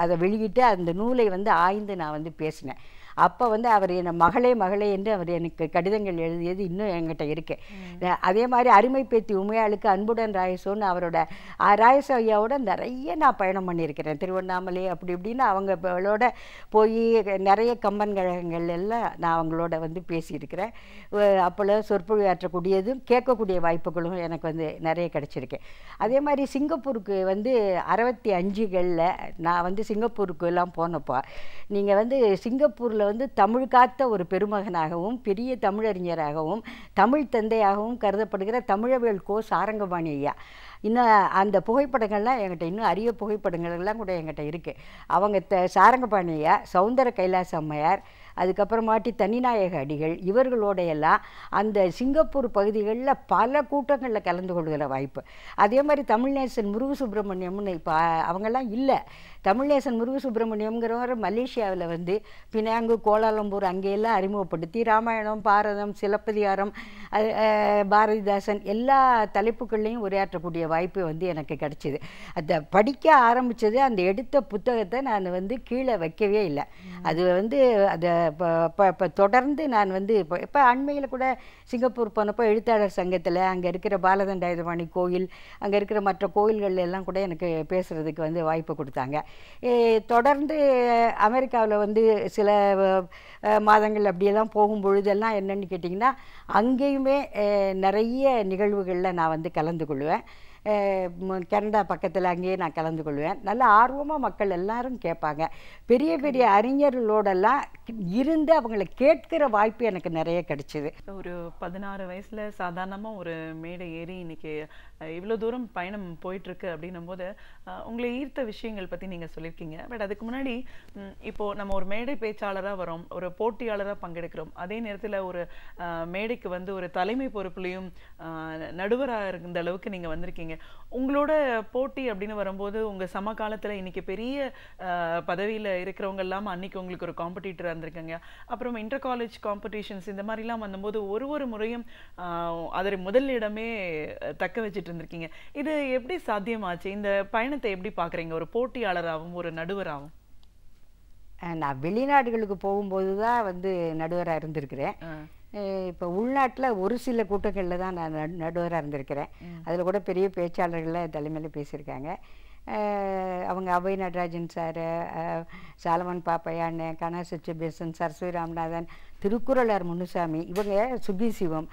அதை வெளியிட்டு அந்த நூலை வந்து ஆய்ந்து நான் வந்து பேசினேன். அப்போ வந்து அவர் என்னை மகளே என்று அவர் எனக்கு கடிதங்கள் எழுதியது இன்னும் என்கிட்ட இருக்கு. அதே மாதிரி அருமை பேத்தி உமையாளுக்கு அன்புடன் ராயசோன்னு அவரோட ராயசோ ஐயாவோட நிறைய நான் பயணம் பண்ணியிருக்கிறேன். திருவண்ணாமலை அப்படி இப்படின்னு அவங்களோட போய் நிறைய கம்பன் கழகங்கள் எல்லாம் நான் அவங்களோட வந்து பேசியிருக்கிறேன். அப்போல சொற்பொழிவாற்றக்கூடியதும் கேட்கக்கூடிய வாய்ப்புகளும் எனக்கு வந்து நிறைய கிடச்சிருக்கு. அதே மாதிரி சிங்கப்பூருக்கு வந்து 65களில் நான் வந்து சிங்கப்பூருக்கு எல்லாம் போனப்போ, நீங்கள் வந்து சிங்கப்பூரில் வந்து தமிழ் காத்த ஒரு பெருமகனாகவும் பெரிய தமிழறிஞராகவும் தமிழ் தந்தையாகவும் கருதப்படுகிற தமிழவேல் கோ சாரங்கபாணி ஐயா, இன்னும் அந்த புகைப்படங்கள்லாம் என்கிட்ட, இன்னும் அரிய புகைப்படங்கள்லாம் கூட என்கிட்ட இருக்குது. அவங்க சாரங்கபாணி ஐயா, சௌந்தர கைலாச அம்மையார், அதுக்கப்புறமாட்டி தனிநாயக அடிகள், இவர்களோடையெல்லாம் அந்த சிங்கப்பூர் பகுதிகளில் பல கூட்டங்களில் கலந்து கொள்கிற வாய்ப்பு. அதே மாதிரி தமிழ்நேசன் முருகு சுப்பிரமணியம்னு இப்போ அவங்கெல்லாம் இல்லை. தமிழ்நேசன் முருகு சுப்பிரமணியம்ங்கிறவர் மலேசியாவில் வந்து பினாங்கு, கோலாலம்பூர் அங்கேயெல்லாம் அறிமுகப்படுத்தி ராமாயணம், பாரதம், சிலப்பதிகாரம், பாரதிதாசன் எல்லா தலைப்புகள்லையும் உரையாற்றக்கூடிய வாய்ப்பு வந்து எனக்கு கிடச்சிது. அதை படிக்க ஆரம்பித்தது, அந்த எடுத்த புத்தகத்தை நான் வந்து கீழே வைக்கவே இல்லை. அது வந்து அதை இப்போ தொடர்ந்து நான் வந்து இப்போ அண்மையில் கூட சிங்கப்பூர் போனப்போ எழுத்தாளர் சங்கத்தில் அங்கே இருக்கிற பாலதண்டாயுதபாணி கோயில், அங்கே இருக்கிற மற்ற கோயில்கள் எல்லாம் கூட எனக்கு பேசுகிறதுக்கு வந்து வாய்ப்பு கொடுத்தாங்க. தொடர்ந்து அமெரிக்காவில் வந்து சில மாதங்கள் அப்படியெல்லாம் போகும் பொழுதெல்லாம் என்னென்னு கேட்டிங்கன்னா, அங்கேயுமே நிறைய நிகழ்வுகளில் நான் வந்து கலந்து கொள்வேன். கனடா பக்கத்தில் அங்கேயே நான் கலந்து கொள்வேன். நல்ல ஆர்வமாக மக்கள் எல்லாரும் கேட்பாங்க. பெரிய பெரிய அறிஞர்களோடெல்லாம் இருந்து அவங்கள கேட்கிற வாய்ப்பு எனக்கு நிறைய கிடைச்சிது.
ஒரு 16 வயசுல சாதாரணமாக ஒரு மேடை ஏறி இன்னைக்கு இவ்வளோ தூரம் பயணம் போயிட்டுருக்கு அப்படின்னும் போது உங்களை ஈர்த்த விஷயங்கள் பற்றி நீங்கள் சொல்லியிருக்கீங்க. பட் அதுக்கு முன்னாடி இப்போது நம்ம ஒரு மேடை பேச்சாளராக வரோம், ஒரு போட்டியாளராக பங்கெடுக்கிறோம், அதே நேரத்தில் ஒரு மேடைக்கு வந்து ஒரு தலைமை பொறுப்புலையும் நடுவராக இருந்த அளவுக்கு நீங்கள் வந்திருக்கீங்க. உங்களோட போட்டி அப்படின்னு வரும்போது உங்கள் சமகாலத்தில் இன்னைக்கு பெரிய பதவியில் இருக்கிறவங்க இல்லாமல் அன்னைக்கு உங்களுக்கு ஒரு காம்படிட்டராக இருந்திருக்காங்க. அப்புறம் இன்டர் காலேஜ் காம்படிஷன்ஸ் இந்த மாதிரிலாம் வந்தபோது ஒரு முறையும் அதை முதலிடமே தக்க வச்சுட்டு இருந்திருக்கீங்க. இது எப்படி சாத்தியமாச்சு? இந்த பயணத்தை எப்படி பார்க்குறீங்க ஒரு போட்டியாளராகவும் ஒரு நடுவராகவும்?
நான் வெளிநாடுகளுக்கு போகும்போது தான் வந்து நடுவராக இருந்திருக்கிறேன். இப்போ உள்நாட்டில் ஒரு சில கூட்டங்களில் தான் நான் நடுவராக இருந்திருக்கிறேன். அதில் கூட பெரிய பேச்சாளர்களில் தலைமையில் பேசியிருக்காங்க. அவங்க அபய் நடராஜன் சார், சாலமன் பாப்பையான், கனா சச்சிபேசன், சரஸ்வதி ராமநாதன், திருக்குறளார் முனுசாமி, இவங்க சுகி சிவம்,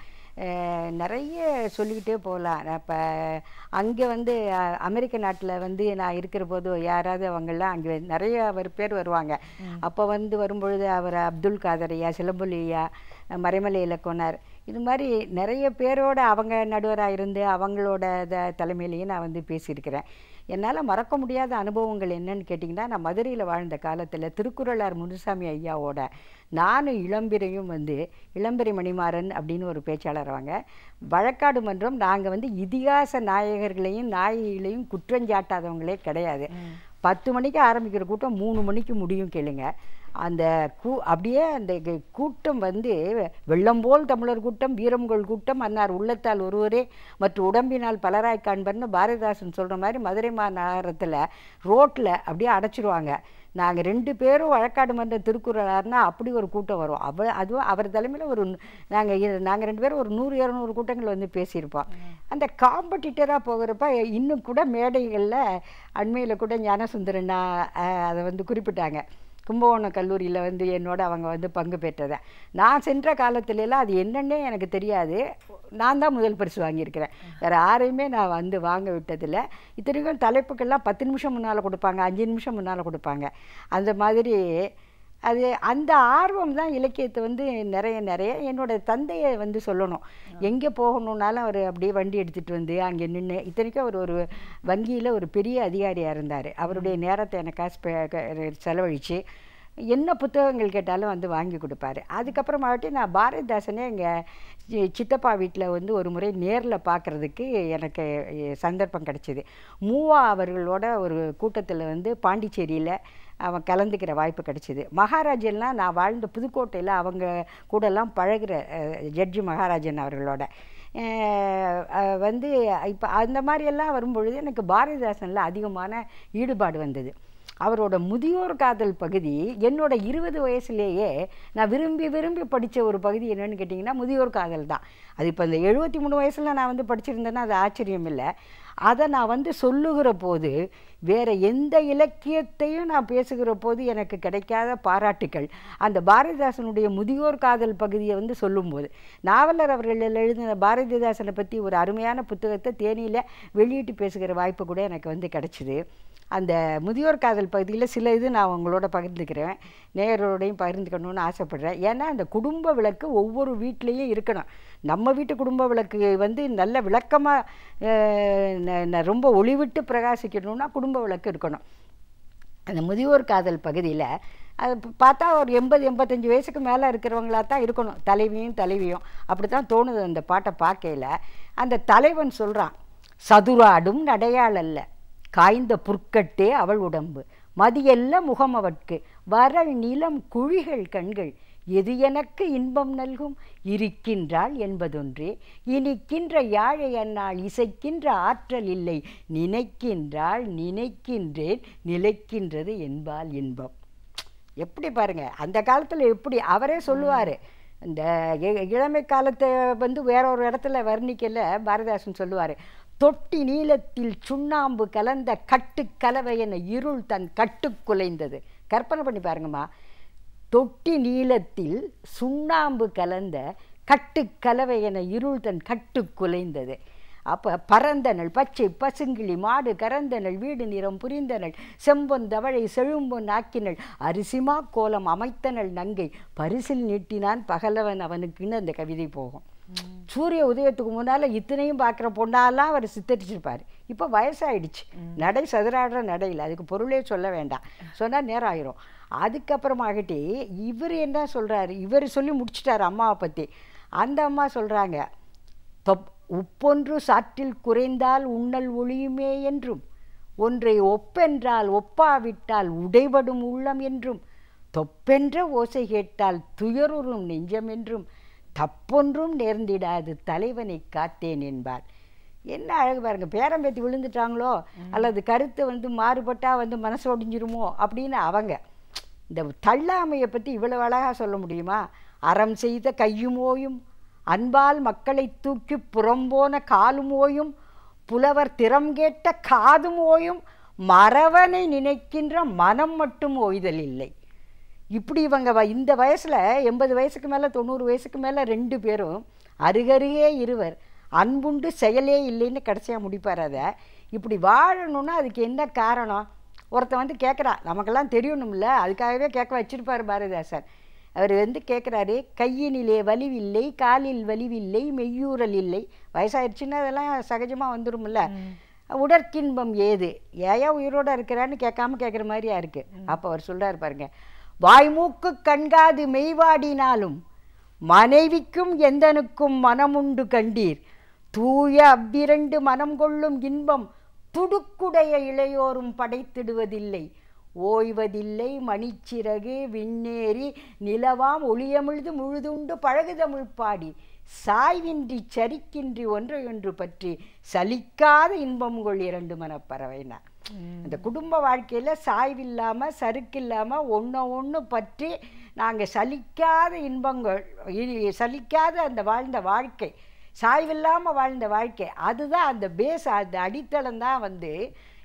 நிறைய சொல்லிக்கிட்டே போகலாம். இப்போ அங்கே வந்து அமெரிக்க நாட்டில் வந்து நான் இருக்கிற போது யாராவது அவங்கெல்லாம் அங்கே நிறைய பேர் வருவாங்க. அப்போ வந்து வரும்பொழுது அவர் அப்துல் காதர் ஐயா, சிலம்பொலி ஐயா, மறைமலை இலக்கோனார், இது மாதிரி நிறைய பேரோட அவங்க நடுவராக இருந்து அவங்களோட தலைமையிலையும் நான் வந்து பேசியிருக்கிறேன். என்னால் மறக்க முடியாத அனுபவங்கள் என்னன்னு கேட்டிங்கன்னா, நான் மதுரையில் வாழ்ந்த காலத்தில் திருக்குறளார் முனுசாமி ஐயாவோட நானும் இளம்பிரையும் வந்து இளம்பிரை மணிமாறன் அப்படின்னு ஒரு பேச்சாளர் வாங்க வழக்காடு மன்றம். நாங்கள் வந்து இதிகாச நாயகர்களையும் நாயகிகளையும் குற்றஞ்சாட்டாதவங்களே கிடையாது. 10 மணிக்கு ஆரம்பிக்கிற கூட்டம் 3 மணிக்கு முடியும் கேளுங்க. அந்த அப்படியே அந்த கூட்டம் வந்து வெள்ளம் போல் தமிழர் கூட்டம், வீரம்கொள் கூட்டம், அன்னார் உள்ளத்தால் ஒருவரே மற்ற உடம்பினால் பலராய் காண்பர்னு பாரதிதாசன் சொல்கிற மாதிரி மதுரை மாநகரத்தில் ரோட்டில் அப்படியே அடைச்சிருவாங்க. நாங்கள் 2 பேரும் வழக்காடு மன்ற திருக்குறளார்னா அப்படி ஒரு கூட்டம் வரும். அதுவும் அவர் தலைமையில் ஒரு நாங்கள் 2 பேரும் ஒரு 100-200 கூட்டங்கள் வந்து பேசியிருப்போம். அந்த காம்படிட்டராக போகிறப்ப இன்னும் கூட மேடைகளில் அண்மையில் கூட ஞானசுந்தரனா அதை வந்து குறிப்பிட்டாங்க. கும்பகோணம் கல்லூரியில் வந்து என்னோட அவங்க வந்து பங்கு பெற்றதை. நான் சென்ற காலத்துலலாம் அது என்னன்னே எனக்கு தெரியாது. நான் தான் முதல் பரிசு வாங்கியிருக்கிறேன். வேறு யாரையுமே நான் வந்து வாங்க விட்டதில்லை. இத்தனைக்கும் தலைப்புக்கெல்லாம் 10 நிமிஷம் முன்னால் கொடுப்பாங்க, 5 நிமிஷம் முன்னால் கொடுப்பாங்க. அந்த மாதிரி அது அந்த ஆர்வம் தான் இலக்கியத்தை வந்து நிறைய என்னோட தந்தையை வந்து சொல்லணும். எங்கே போகணுன்னாலும் அவர் அப்படியே வண்டி எடுத்துகிட்டு வந்து அங்கே நின்று, இத்தனைக்கும் அவர் ஒரு வங்கியில் ஒரு பெரிய அதிகாரியாக இருந்தார். அவருடைய நேரத்தை எனக்காக செலவழித்து என்ன புத்தகங்கள் கேட்டாலும் வந்து வாங்கி கொடுப்பாரு. அதுக்கப்புறமாட்டி நான் பாரதிதாசனே எங்கள் சித்தப்பா வீட்டில் வந்து ஒரு முறை நேரில் பார்க்குறதுக்கு எனக்கு சந்தர்ப்பம் கிடச்சிது. மூவா அவர்களோட ஒரு கூட்டத்தில் வந்து பாண்டிச்சேரியில் அவன் கலந்துக்கிற வாய்ப்பு கிடச்சிது. மகாராஜன்லாம் நான் வாழ்ந்த புதுக்கோட்டையில் அவங்க கூடலாம் பழகிற ஜட்ஜி மகாராஜன் அவர்களோட வந்து இப்போ அந்த மாதிரியெல்லாம் வரும்பொழுது எனக்கு பாரதிதாசனில் அதிகமான ஈடுபாடு வந்தது. அவரோட முதியோர் காதல் பகுதி என்னோட 20 வயசுலேயே நான் விரும்பி படித்த ஒரு பகுதி என்னென்னு கேட்டிங்கன்னா முதியோர் காதல் தான். அது இப்போ இந்த 73 வயசில் நான் வந்து படிச்சிருந்தேன்னா அது ஆச்சரியம் இல்லை. அதை நான் வந்து சொல்லுகிற போது வேறு எந்த இலக்கியத்தையும் நான் பேசுகிற போது எனக்கு கிடைக்காத பாராட்டுக்கள் அந்த பாரதிதாசனுடைய முதியோர் காதல் பகுதியை வந்து சொல்லும்போது. நாவலர் அவர்கள் எழுதின பாரதிதாசனை பற்றி ஒரு அருமையான புத்தகத்தை தேனியில் வெளியிட்டு பேசுகிற வாய்ப்பு கூட எனக்கு வந்து கிடச்சிது. அந்த முதியோர் காதல் பகுதியில் சில இது நான் உங்களோட பகிர்ந்துக்கிறேன், நேயரோடையும் பகிர்ந்துக்கணும்னு ஆசைப்பட்றேன். ஏன்னா அந்த குடும்ப விளக்கு ஒவ்வொரு வீட்லேயும் இருக்கணும். நம்ம வீட்டு குடும்ப விளக்கு வந்து நல்ல விளக்கமாக ரொம்ப ஒளிவிட்டு பிரகாசிக்கணும்னா குடும்ப விளக்கு இருக்கணும். அந்த முதியோர் காதல் பகுதியில் அது பார்த்தா ஒரு 80-85 வயசுக்கு மேலே இருக்கிறவங்களா தான் இருக்கணும், தலைவியும் அப்படி தான் தோணுது அந்த பாட்டை பார்க்கையில். அந்த தலைவன் சொல்கிறான், சதுராடும் நடையாள் அல்ல காய்ந்த புற்கட்டே அவள் உடம்பு, மதியல்ல முகம் அவட்கு வரல் நிலம் குழிகள் கண்கள், எது எனக்கு இன்பம் நல்கும் இருக்கின்றாள் என்பதொன்றே, இனிக்கின்ற யாழை அந்நாள் இசைக்கின்ற ஆற்றல் இல்லை, நினைக்கின்றாள் நினைக்கின்றேன் நிலைக்கின்றது என்பால் இன்பம். எப்படி பாருங்க, அந்த காலத்தில் எப்படி அவரே சொல்லுவார். இந்த இளமை காலத்தை வந்து வேற ஒரு இடத்துல வர்ணிக்கல பாரதிதாசன் சொல்லுவார், தொட்டி நீளத்தில் சுண்ணாம்பு கலந்த கட்டு கலவை என இருள் தன் கட்டு குலைந்தது. கற்பனை பண்ணி பாருங்கம்மா, தொட்டி நீளத்தில் சுண்ணாம்பு கலந்த கட்டு கலவை என இருள் தன் கட்டு குலைந்தது. அப்போ பரந்தனள் பச்சை பசுங்கிளி மாடு கரந்தனள் வீடு நிறம் புரிந்தனள் செம்பொன் தவழை செழும்பொன் ஆக்கினள் அரிசிமா கோலம் அமைத்தனள் நங்கை பரிசில் நீட்டினான் பகலவன் அவனுக்குன்னு அந்த கவிதை போகும். சூரிய உதயத்துக்கு முன்னால் இத்தனையும் பார்க்குற பொண்ணாலாம் அவர் சித்தரிச்சிருப்பார். இப்போ வயசாயிடுச்சு, நடை சதுராடுற நடையில், அதுக்கு பொருளே சொல்ல வேண்டாம், சொன்னால் நேரம் ஆயிரும். அதுக்கப்புறமாகட்டி இவர் என்ன சொல்கிறாரு, இவர் சொல்லி முடிச்சிட்டார் அம்மாவை பற்றி. அந்த அம்மா சொல்கிறாங்க, உப்பொன்று சாற்றில் குறைந்தால் உண்ணல் ஒளியுமே என்றும், ஒன்றை ஒப்பென்றால் ஒப்பாவிட்டால் உடைபடும் உள்ளம் என்றும், தொப்பென்ற ஓசை கேட்டால் துயருறும் நெஞ்சம் என்றும், தப்பொன்றும் நேர்ந்திடாது தலைவனை காத்தேன் என்பார். என்ன அழகு பாருங்க, பேரம்பேத்தி விழுந்துட்டாங்களோ அல்லது கருத்து வந்து மாறுபட்டால் வந்து மனசு ஒடிஞ்சிருமோ அப்படின்னு அவங்க இந்த தள்ளாமையை பற்றி இவ்வளவு அழகாக சொல்ல முடியுமா? அறம் செய்த கையுமோயும் அன்பால் மக்களை தூக்கி புறம்போன காலுமோயும் புலவர் திறம் கேட்ட காதுமோயும் மறவனை நினைக்கின்ற மனம் மட்டும் ஓய்தல் இல்லை. இப்படி இவங்க இந்த வயசில் 80 வயசுக்கு மேலே 90 வயசுக்கு மேலே 2 பேரும் அருகருகே இருவர் அன்புண்டு செயலே இல்லைன்னு கடைசியாக முடிப்பார். அதை இப்படி வாழணுன்னா அதுக்கு என்ன காரணம்? ஒருத்தன் வந்து கேட்குறான், நமக்கெல்லாம் தெரியணும்ல, அதுக்காகவே கேட்க வச்சிருப்பார் பாரதிதாசன். அவர் வந்து கேட்குறாரு, கையினிலே வலிவில்லை காலில் வலிவில்லை மெய்யூரல் இல்லை, வயசாயிடுச்சுன்னா அதெல்லாம் சகஜமாக வந்துடும்ல, உடற்கின்பம் ஏது, ஏன் உயிரோடு இருக்கிறான்னு கேட்காம கேட்குற மாதிரியா இருக்குது. அப்போ அவர் சொல்கிறார் பாருங்க, வாய்மூக்கு கண்காது மெய்வாடினாலும் மனைவிக்கும் எந்தனுக்கும் மனமுண்டு கண்டீர், தூய அவ்விரண்டு மனம் கொள்ளும் இன்பம் துடுக்குடைய இளையோரும் படைத்திடுவதில்லை, ஓய்வதில்லை மணிச்சிறகு விண்ணேறி நிலவாம் ஒளியமிழ்து முழுதுண்டு பழகுதமிழ் பாடி சாய்வின்றி சரிக்கின்றி ஒன்றையொன்று பற்றி சலிக்காத இன்பம்கொள் 2 மனப்பறவைனார். அந்த குடும்ப வாழ்க்கையில் சாய்வில்லாமல் சறுக்கில்லாமல் ஒன்று பற்றி நாங்கள் சலிக்காத இன்பங்கள், சலிக்காத அந்த வாழ்ந்த வாழ்க்கை, சாய்வில்லாமல் வாழ்ந்த வாழ்க்கை, அதுதான் அந்த பேஸ், அந்த அடித்தளம் தான் வந்து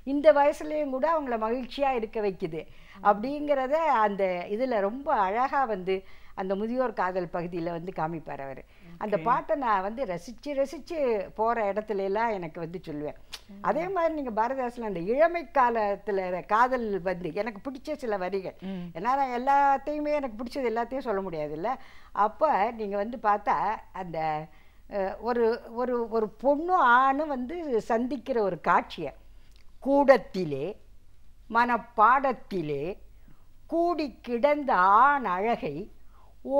இந்த வயசுலேயும் கூட அவங்கள மகிழ்ச்சியாக இருக்க வைக்குது. அப்படிங்கிறத அந்த இதில் ரொம்ப அழகாக வந்து அந்த முதியோர் காதல் பகுதியில் வந்து காமிப்பார் அவர். அந்த பாட்டை நான் வந்து ரசித்து போகிற இடத்துல எல்லாம் எனக்கு வந்து சொல்லுவேன். அதே மாதிரி நீங்கள் பாரதிதாசன் அந்த இளமை காலத்தில் காதல் வந்து எனக்கு பிடிச்ச சில வரிகள், ஏன்னா நான் எல்லாத்தையுமே எனக்கு பிடிச்சது எல்லாத்தையும் சொல்ல முடியாது இல்லை. அப்போ நீங்கள் வந்து பார்த்தா அந்த ஒரு ஒரு ஒரு பொண்ணும் ஆணும் வந்து சந்திக்கிற ஒரு காட்சியை, கூடத்திலே மனப்பாடத்திலே கூடி கிடந்த ஆண் அழகை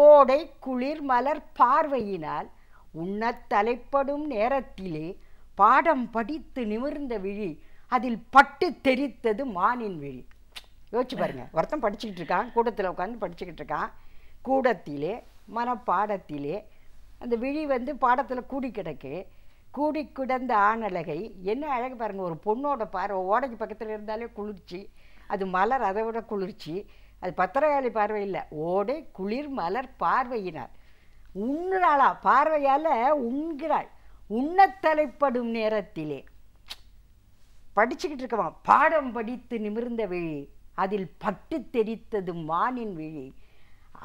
ஓடை குளிர் மலர் பார்வையினால் உண்ணத் தலைப்படும் நேரத்திலே பாடம் படித்து நிமிர்ந்த விழி அதில் பட்டு தெரித்தது மானின் விழி. யோசிச்சு பாருங்க, ஒருத்தன் படிச்சுக்கிட்டு இருக்கான், கூடத்தில் உட்காந்து படிச்சுக்கிட்டு இருக்கான், கூடத்திலே மனப்பாடத்திலே அந்த விழி வந்து பாடத்தில் கூடி கிடக்கு, கூடி கிடந்த ஆணழகை. என்ன அழகு பாருங்கள், ஒரு பொண்ணோட பார்வை ஓடைக்கு பக்கத்தில் இருந்தாலே குளிர்ச்சி, அது மலர் அதை விட குளிர்ச்சி, அது பத்திரகாளி பார்வை இல்லை, ஓடை குளிர் மலர் பார்வையினார் உண்ணுறாளா, பார்வையால் உண்கிறாள், உண்ணத்தலைப்படும் நேரத்திலே படிச்சுக்கிட்டு இருக்கவான், பாடம் படித்து நிமிர்ந்த விழி அதில் பட்டு தெரித்தது மானின் விழி,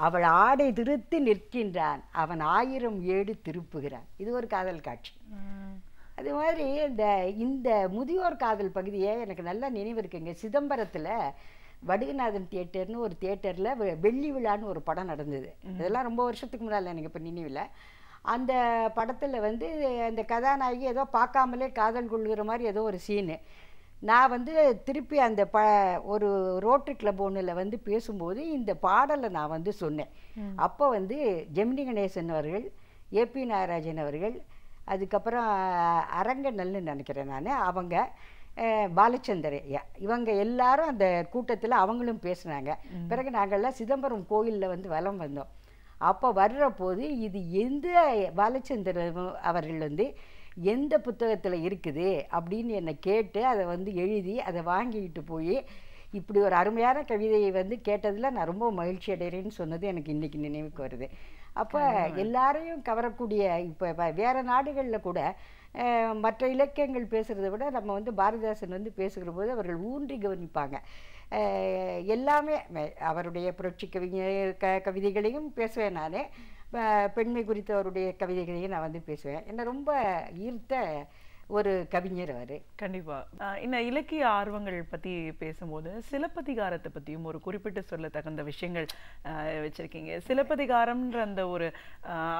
அவள் ஆடை திருத்து நிற்கின்றான், அவன் 1000 ஏடு திருப்புகிறான். இது ஒரு காதல் காட்சி. அது மாதிரி இந்த முதியோர் காதல் பகுதியை எனக்கு நல்லா நினைவு இருக்குங்க. சிதம்பரத்தில் வடுகநாதன் தியேட்டர்னு ஒரு தியேட்டரில் வெள்ளி விழான்னு ஒரு படம் நடந்தது. இதெல்லாம் ரொம்ப வருஷத்துக்கு முன்னால் எனக்கு இப்போ நினைவில். அந்த படத்தில் வந்து அந்த கதாநாயகி ஏதோ பார்க்காமலே காதல் கொள்ளுகிற மாதிரி ஏதோ ஒரு சீனு. நான் வந்து திருப்பி அந்த ஒரு ரோட்டரி கிளப் ஒன்றில் வந்து பேசும்போது இந்த பாடலை நான் வந்து சொன்னேன். அப்போ வந்து ஜெமினி கணேசன் அவர்கள், ஏபி நாகராஜன் அவர்கள், அதுக்கப்புறம் அரங்கநல்னு நினைக்கிறேன் நான், அவங்க பாலச்சந்தர் இவங்க எல்லாரும் அந்த கூட்டத்தில் அவங்களும் பேசுனாங்க. பிறகு நாங்கள்லாம் சிதம்பரம் கோயிலில் வந்து வலம் வந்தோம். அப்போ வர்ற போது இது எந்த பாலச்சந்தர் அவர்கள் வந்து எந்த புத்தகத்தில் இருக்குது அப்படின்னு என்னை கேட்டு அதை வந்து எழுதி அதை வாங்கிக்கிட்டு போய் இப்படி ஒரு அருமையான கவிதையை வந்து கேட்டதில் நான் ரொம்ப மகிழ்ச்சி அடைகிறேன்னு சொன்னது எனக்கு இன்றைக்கி நினைவுக்கு வருது. அப்போ எல்லாரையும் கவரக்கூடிய, இப்போ வேறு நாடுகளில் கூட மற்ற இலக்கியங்கள் பேசுகிறத விட நம்ம வந்து பாரதிதாசன் வந்து பேசுகிற போது அவர்கள் ஊன்றி கவனிப்பாங்க. எல்லாமே அவருடைய புரட்சி கவிதைகளையும் பேசுவேன் நான், பெண்மை குறித்த அவருடைய கவிதைகளையும் நான் வந்து பேசுவேன். என்னை ரொம்ப ஈர்த்த ஒரு கவிஞர் அவர்.
கண்டிப்பாக இந்த இலக்கிய ஆர்வங்கள் பற்றி பேசும்போது சிலப்பதிகாரத்தை பற்றியும் ஒரு குறிப்பிட்டு சொல்ல தகுந்த விஷயங்கள் வச்சுருக்கீங்க. சிலப்பதிகாரம்ன்ற அந்த ஒரு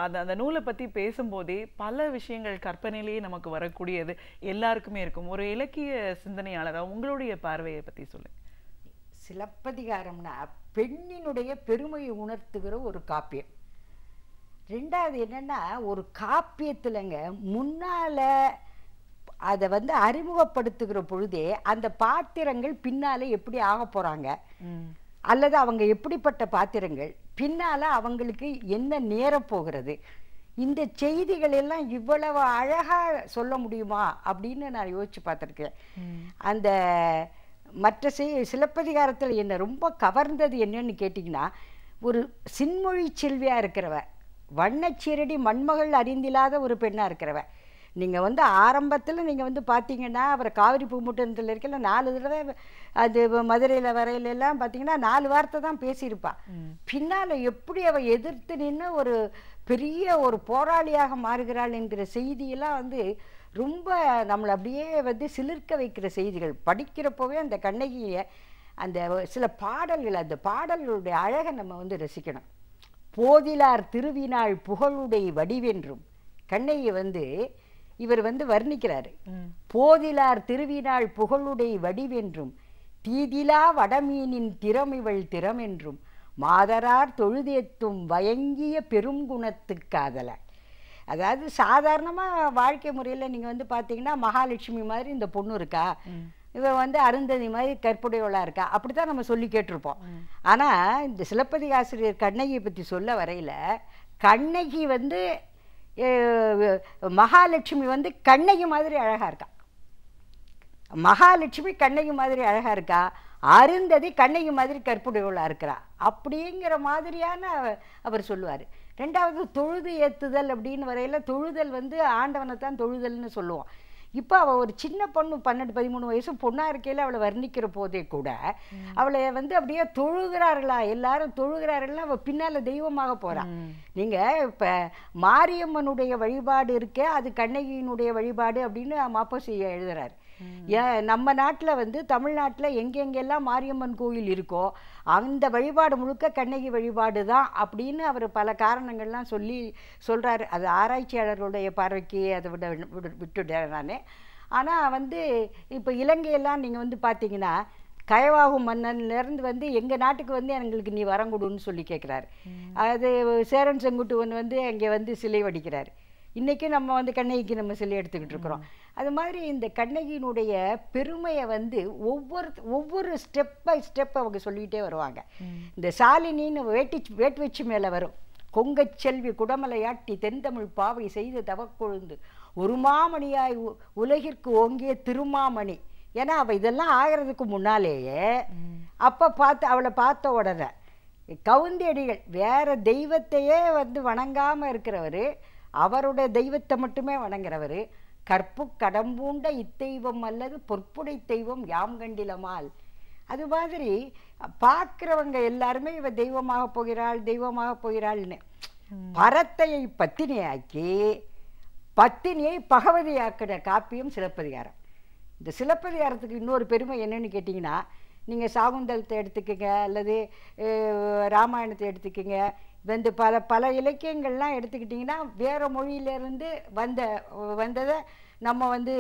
அந்த நூலை பற்றி பேசும்போதே பல விஷயங்கள் கற்பனையிலேயே நமக்கு வரக்கூடியது எல்லாருக்குமே இருக்கும். ஒரு இலக்கிய சிந்தனையாளராக உங்களுடைய பார்வையை பற்றி சொல்லுங்கள்.
சிலப்பதிகாரம்னா பெண்ணினுடைய பெருமையை உணர்த்துகிற ஒரு காப்பியம். ரெண்டாவது என்னென்னா, ஒரு காப்பியத்தில்ங்க முன்னால் அதை வந்து அறிமுகப்படுத்துகிற பொழுதே அந்த பாத்திரங்கள் பின்னால் எப்படி ஆக போகிறாங்க, அல்லது அவங்க எப்படிப்பட்ட பாத்திரங்கள், பின்னால் அவங்களுக்கு என்ன நேரப்போகிறது, இந்த செய்திகள் எல்லாம் இவ்வளவு அழகாக சொல்ல முடியுமா அப்படின்னு நான் யோசித்து பார்த்துருக்கேன். அந்த மற்ற சிலப்பதிகாரத்தில் என்னை ரொம்ப கவர்ந்தது என்னன்னு கேட்டிங்கன்னா, ஒரு சின்மொழி செல்வியாக இருக்கிறவ, வண்ணச்சீரடி மண்மகள் அறிந்தில்லாத ஒரு பெண்ணாக இருக்கிறவ. நீங்கள் வந்து ஆரம்பத்தில் நீங்கள் வந்து பார்த்தீங்கன்னா அவரை காவிரி பூமுட்டத்தில் இருக்கல 4 தடவை அது மதுரையில் வரையிலெல்லாம் பார்த்தீங்கன்னா 4 வார்த்தை தான் பேசியிருப்பாள். பின்னால் எப்படி அவள் எதிர்த்து நின்று ஒரு பெரிய ஒரு போராளியாக மாறுகிறாள் என்கிற செய்தியெல்லாம் வந்து ரொம்ப நம்மளை அப்படியே வந்து சிலிர்க்க வைக்கிற செய்திகள். படிக்கிறப்போவே அந்த கண்ணகியை அந்த சில பாடல்கள், அந்த பாடல்களுடைய அழகை நம்ம வந்து ரசிக்கணும். போதிலார் திருவினாள் புகழுடை வடிவென்றும், கண்ணகியை வந்து இவர் வந்து வர்ணிக்கிறாரு. போதிலார் திருவினாள் புகழுடை வடிவென்றும் தீதிலா வடமீனின் திறமிவள் திறமென்றும் மாதரார் தொழுதேத்தும் வயங்கிய பெருங்குணத்து காதல. அதாவது சாதாரணமாக வாழ்க்கை முறையில் நீங்கள் வந்து பார்த்தீங்கன்னா மகாலட்சுமி மாதிரி இந்த பொண்ணு இருக்கா, இவன் வந்து அருந்ததி மாதிரி கற்புடையவளாக இருக்கா, அப்படி தான் நம்ம சொல்லி கேட்டிருப்போம். ஆனால் இந்த சிலப்பதிகாசிரியர் கண்ணகியை பற்றி சொல்ல வரையில் கண்ணகி வந்து மகாலட்சுமி வந்து கண்ணகி மாதிரி அழகாக இருக்கா, மகாலட்சுமி கண்ணகி மாதிரி அழகாக இருக்கா, அருந்ததி கண்ணகி மாதிரி கற்புடையவளாக இருக்கிறா அப்படிங்கிற மாதிரியான அவர் சொல்லுவார். ரெண்டாவது தொழுது ஏற்றுதல் அப்படின்னு வரையில் தொழுதல் வந்து ஆண்டவனை தான் தொழுதல்னு சொல்லுவோம். இப்போ அவள் ஒரு சின்ன பொண்ணு 12-13 வயசு பொண்ணாக இருக்கையில் அவளை வர்ணிக்கிற போதே கூட அவளை வந்து அப்படியே தொழுகிறார்களா, எல்லாரும் தொழுகிறார்களா, அவள் பின்னால் தெய்வமாக போகிறான். நீங்கள் இப்போ மாரியம்மனுடைய வழிபாடு இருக்கே, அது கண்ணகியினுடைய வழிபாடு அப்படின்னு மாப்போசி எழுதுறாரு. நம்ம நாட்டில் வந்து தமிழ்நாட்டில் எங்கெங்கெல்லாம் மாரியம்மன் கோயில் இருக்கோ அந்த வழிபாடு முழுக்க கண்ணகி வழிபாடு தான் அப்படின்னு அவர் பல காரணங்கள்லாம் சொல்கிறாரு. அது ஆராய்ச்சியாளர்களுடைய பார்வைக்கு அதை விட்டுட்டேன் நான். ஆனால் வந்து இப்போ இலங்கையெல்லாம் நீங்கள் வந்து பார்த்தீங்கன்னா கயவாகும் மன்னன்லேருந்து வந்து எங்கள் நாட்டுக்கு வந்து எங்களுக்கு நீ வரங்குடுன்னு சொல்லி கேட்குறாரு. அது சேரன் செங்குட்டுவன் வந்து அங்கே வந்து சிலை வடிக்கிறார். இன்றைக்கும் நம்ம வந்து கண்ணகிக்கு நம்ம சிலை எடுத்துக்கிட்டு இருக்கிறோம். அது மாதிரி இந்த கண்ணகியினுடைய பெருமையை வந்து ஒவ்வொரு ஸ்டெப் பை ஸ்டெப் அவங்க சொல்லிகிட்டே வருவாங்க. இந்த சாலினின்னு வேட்டு வச்சு மேலே வரும். கொங்கச்செல்வி குடமலையாட்டி தென்தமிழ் பாவை செய்த தவக்கொழுந்து ஒரு மாமணியாய் உலகிற்கு ஓங்கிய திருமாமணி. ஏன்னா அவள் இதெல்லாம் ஆகிறதுக்கு முன்னாலேயே அப்போ அவளை பார்த்த உடனே கவுந்தியடிகள் வேற தெய்வத்தையே வந்து வணங்காமல் இருக்கிறவர், அவருடைய தெய்வத்தை மட்டுமே வணங்குறவர். கற்பு கடம்பூண்ட இத்தெய்வம் அல்லது பொற்புடை தெய்வம் யாம் கண்டிலமால். அது மாதிரி பார்க்குறவங்க எல்லாருமே இவ தெய்வமாக போகிறாள் தெய்வமாக போகிறாள்னு பரத்தையை பத்தினியாக்கி பத்தினியை பகவதியாக்கிற காப்பியம் சிலப்பதிகாரம். இந்த சிலப்பதிகாரத்துக்கு இன்னொரு பெருமை என்னன்னு கேட்டிங்கன்னா, நீங்கள் சாகுந்தலத்தை எடுத்துக்கங்க அல்லது ராமாயணத்தை எடுத்துக்கங்க, வந்து பல இலக்கியங்கள்லாம் எடுத்துக்கிட்டிங்கன்னா வேறு மொழியிலேருந்து வந்ததை நம்ம வந்து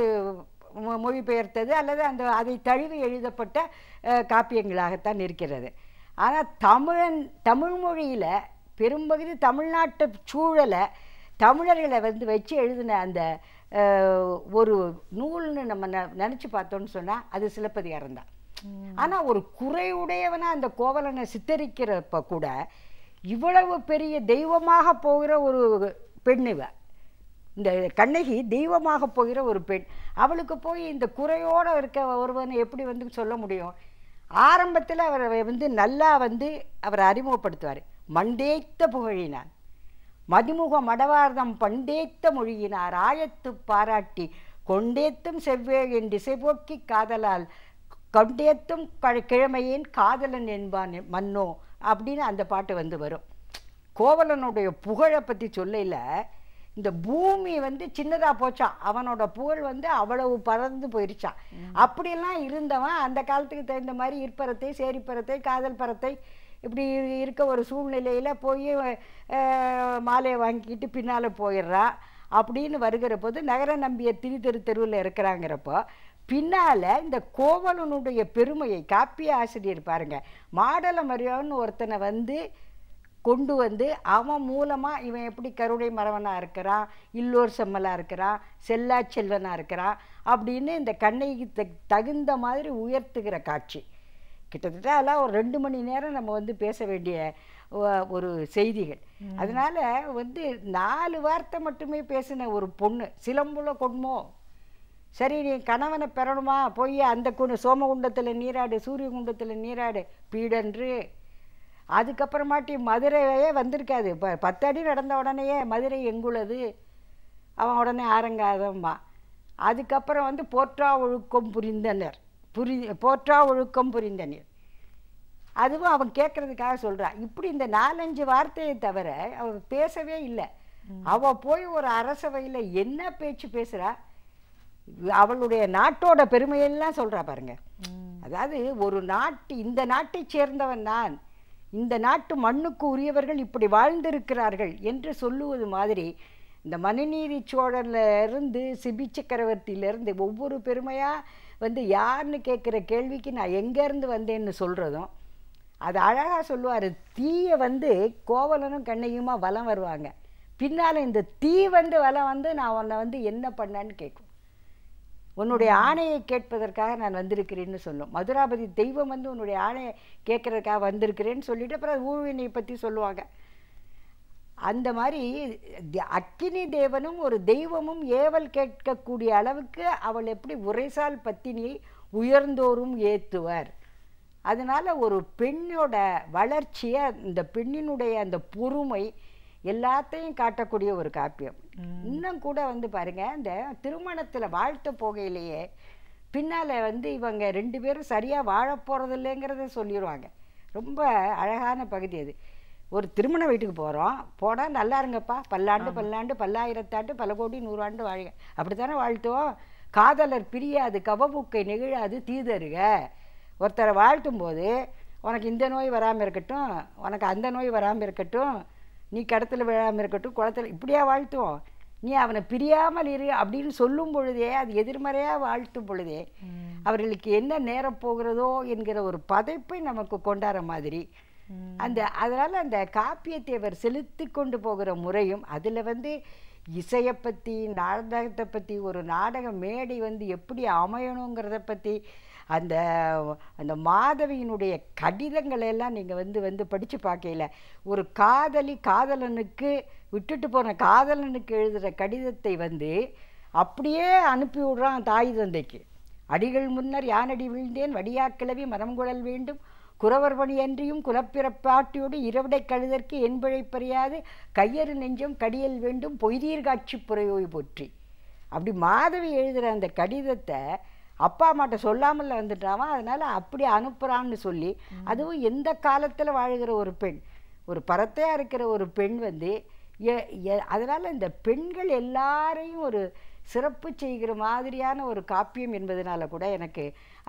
மொழிபெயர்த்தது அல்லது அதை தழுவி எழுதப்பட்ட காப்பியங்களாகத்தான் இருக்கிறது. ஆனால் தமிழ் மொழியில் பெரும்பகுதி தமிழ்நாட்டு சூழலை தமிழர்களை வந்து வச்சு எழுதின அந்த ஒரு நூல்னு நம்ம நினச்சி பார்த்தோன்னு சொன்னால் அது சிலப்பதிகாரம் தான். ஆனால் ஒரு குறையுடையவனா அந்த கோவலனை சித்தரிக்கிறப்ப கூட இவ்வளவு பெரிய தெய்வமாக போகிற ஒரு பெண் இவ. இந்த கண்ணகி தெய்வமாக போகிற ஒரு பெண். அவளுக்கு போய் இந்த குறையோடு இருக்க ஒருவனை எப்படி வந்து சொல்ல முடியும்? ஆரம்பத்தில் அவரை வந்து நல்லா வந்து அவரை அறிமுகப்படுத்துவார். மண்டேத்த புகழினான் மதிமுக மடவார்தம் பண்டேத்த மொழியினார் ஆயத்து பாராட்டி கொண்டேத்தும் செவ்வேள் என்று திசைபோக்கி காதலால் கொண்டேத்தும் கிழமையேன் காதலன் என்பான் மன்னோ அப்படின்னு அந்த பாட்டு வந்து வரும். கோவலனுடைய புகழை பற்றி சொல்லையில் இந்த பூமி வந்து சின்னதாக போச்சான், அவனோட புகழ் வந்து அவ்வளவு பறந்து போயிருச்சான். அப்படியெல்லாம் இருந்தவன் அந்த காலத்துக்கு தகுந்த மாதிரி இருப்பறத்தை சேரிப்பறத்தை காதல் பறத்தை இப்படி இருக்க ஒரு சூழ்நிலையில் போய் மாலையை வாங்கிக்கிட்டு பின்னால் போயிடுறான். அப்படின்னு வருகிற போது நகர நம்பிய தெருவில் இருக்கிறாங்கிறப்போ பின்னால் இந்த கோவலனுடைய பெருமையை காப்பிய ஆசிரியர் பாருங்கள், மாடல மரியான்னு ஒருத்தனை வந்து கொண்டு வந்து அவன் மூலமாக இவன் எப்படி கருணை மரவனாக இருக்கிறான், இல்லோர் செம்மலாக இருக்கிறான், செல்லா செல்வனாக இருக்கிறான் அப்படின்னு இந்த கண்ணகிக்கு தகுந்த மாதிரி உயர்த்துகிற காட்சி. கிட்டத்தட்ட அதெல்லாம் ஒரு 2 மணி நேரம் நம்ம வந்து பேச வேண்டிய ஒரு செய்திகள். அதனால் வந்து 4 வார்த்தை மட்டுமே பேசின ஒரு பொண்ணு சிலம்புல கொண்மோ, சரி நீ கணவனை பெறணுமா போய் அந்த சோமகுண்டத்தில் நீராடு சூரிய குண்டத்தில் நீராடு பீடன்று. அதுக்கப்புறமாட்டி மதுரையே வந்திருக்காது. இப்போ 10 அடி நடந்த உடனேயே மதுரை எங்குள்ளது அவன் உடனே ஆரங்காதம்மா. அதுக்கப்புறம் வந்து போற்றா ஒழுக்கம் புரிந்தனர் அதுவும் அவன் கேட்கறதுக்காக சொல்கிறான். இப்படி இந்த 4-5 வார்த்தையை தவிர அவன் பேசவே இல்லை. அவள் போய் ஒரு அரசவையில் என்ன பேச்சு பேசுகிறா, அவளுடைய நாட்டோட பெருமையெல்லாம் சொல்கிறா பாருங்க. அதாவது ஒரு இந்த நாட்டை சேர்ந்தவன் நான், இந்த நாட்டு மண்ணுக்கு உரியவர்கள் இப்படி வாழ்ந்திருக்கிறார்கள் என்று சொல்லுவது மாதிரி இந்த மனுநீதி சோழர்லேருந்து சிபி சக்கரவர்த்தியிலேருந்து ஒவ்வொரு பெருமையாக வந்து யாருன்னு கேட்குற கேள்விக்கு நான் எங்கேருந்து வந்தேன்னு சொல்கிறதும் அது அழகாக சொல்லுவார். தீயை வந்து கோவலனும் கண்ணகியுமா வலம் வருவாங்க, பின்னால் இந்த தீ வந்து வலம் வந்து நான் உன்னை வந்து என்ன பண்ணேன்னு கேட்கும். உன்னுடைய ஆணையை கேட்பதற்காக நான் வந்திருக்கிறேன்னு சொல்லும். மதுராபதி தெய்வம் வந்து உன்னுடைய ஆணையை கேட்கறதுக்காக வந்திருக்கிறேன்னு சொல்லிட்டு அப்புறம் ஊழ்வினை பற்றி சொல்லுவாங்க. அந்த மாதிரி அக்கினி தேவனும் ஒரு தெய்வமும் ஏவல் கேட்கக்கூடிய அளவுக்கு அவள் எப்படி உரைசால் பத்தினியை உயர்ந்தோறும் ஏற்றுவர். அதனால் ஒரு பெண்ணோட வளர்ச்சியை, இந்த பெண்ணினுடைய அந்த பொறுமை எல்லாத்தையும் காட்டக்கூடிய ஒரு காப்பியம். இன்னும் கூட வந்து பாருங்க, இந்த திருமணத்தில் வாழ்த்த போகையிலேயே பின்னால் வந்து இவங்க 2 பேரும் சரியாக வாழ போகிறது இல்லைங்கிறத சொல்லிடுவாங்க. ரொம்ப அழகான பகுதி அது. ஒரு திருமண வீட்டுக்கு போகிறோம், போனால் நல்லா இருங்கப்பா, பல்லாண்டு பல்லாண்டு பல்லாயிரத்தாண்டு பல கோடி 100 ஆண்டு வாழ்க, அப்படி தானே வாழ்த்துவோம். காதலர் பிரியாது கவபுக்கை நெகிழாது தீதருக. ஒருத்தரை வாழ்த்தும் போது உனக்கு இந்த நோய் வராமல் இருக்கட்டும், உனக்கு அந்த நோய் வராமல் இருக்கட்டும், நீ கடத்தில் விழாமல் இருக்கட்டும், குளத்தில், இப்படியா வாழ்த்துவோம். நீ அவனை பிரியாமல் இரு அப்படின்னு சொல்லும் பொழுதே, அது எதிர்மறையாக வாழ்த்தும் பொழுதே அவர்களுக்கு என்ன நேரம் போகிறதோ என்கிற ஒரு பதைப்பை நமக்கு கொண்டாடுற மாதிரி அதனால் அந்த காப்பியத்தை அவர் செலுத்தி கொண்டு போகிற முறையும், அதில் வந்து இசையை பற்றி, நாடகத்தை பற்றி, ஒரு நாடக மேடை வந்து எப்படி அமையணுங்கிறத பற்றி, அந்த அந்த மாதவியினுடைய கடிதங்களை எல்லாம் நீங்கள் வந்து படித்து பார்க்கல. ஒரு காதலி காதலனுக்கு விட்டுட்டு போன காதலனுக்கு எழுதுகிற கடிதத்தை வந்து அப்படியே அனுப்பி விடுறான் தாய் தந்தைக்கு. அடிகள் முன்னர் யானடி விழுந்தேன், வடியாக்கிழவி மரம்குழல் வேண்டும், குறவர் பணி அன்றியும் குலப்பிறப்பாட்டியோடு இரவிடை கழுதற்கு என்பழைப்பறியாது கையறு நெஞ்சம் கடியல் வேண்டும் பொய்தீர் காட்சி புறையோய் போற்றி. அப்படி மாதவி எழுதுகிற அந்த கடிதத்தை அப்பா அம்மாட்ட சொல்லாமல் வந்துட்டாமா, அதனால் அப்படி அனுப்புகிறான்னு சொல்லி, அதுவும் எந்த காலத்தில் வாழ்கிற ஒரு பெண், ஒரு பரத்தையாக இருக்கிற ஒரு பெண் வந்து அதனால் இந்த பெண்கள் எல்லாரையும் ஒரு சிறப்பு செய்கிற மாதிரியான ஒரு காப்பியம் என்பதனால கூட எனக்கு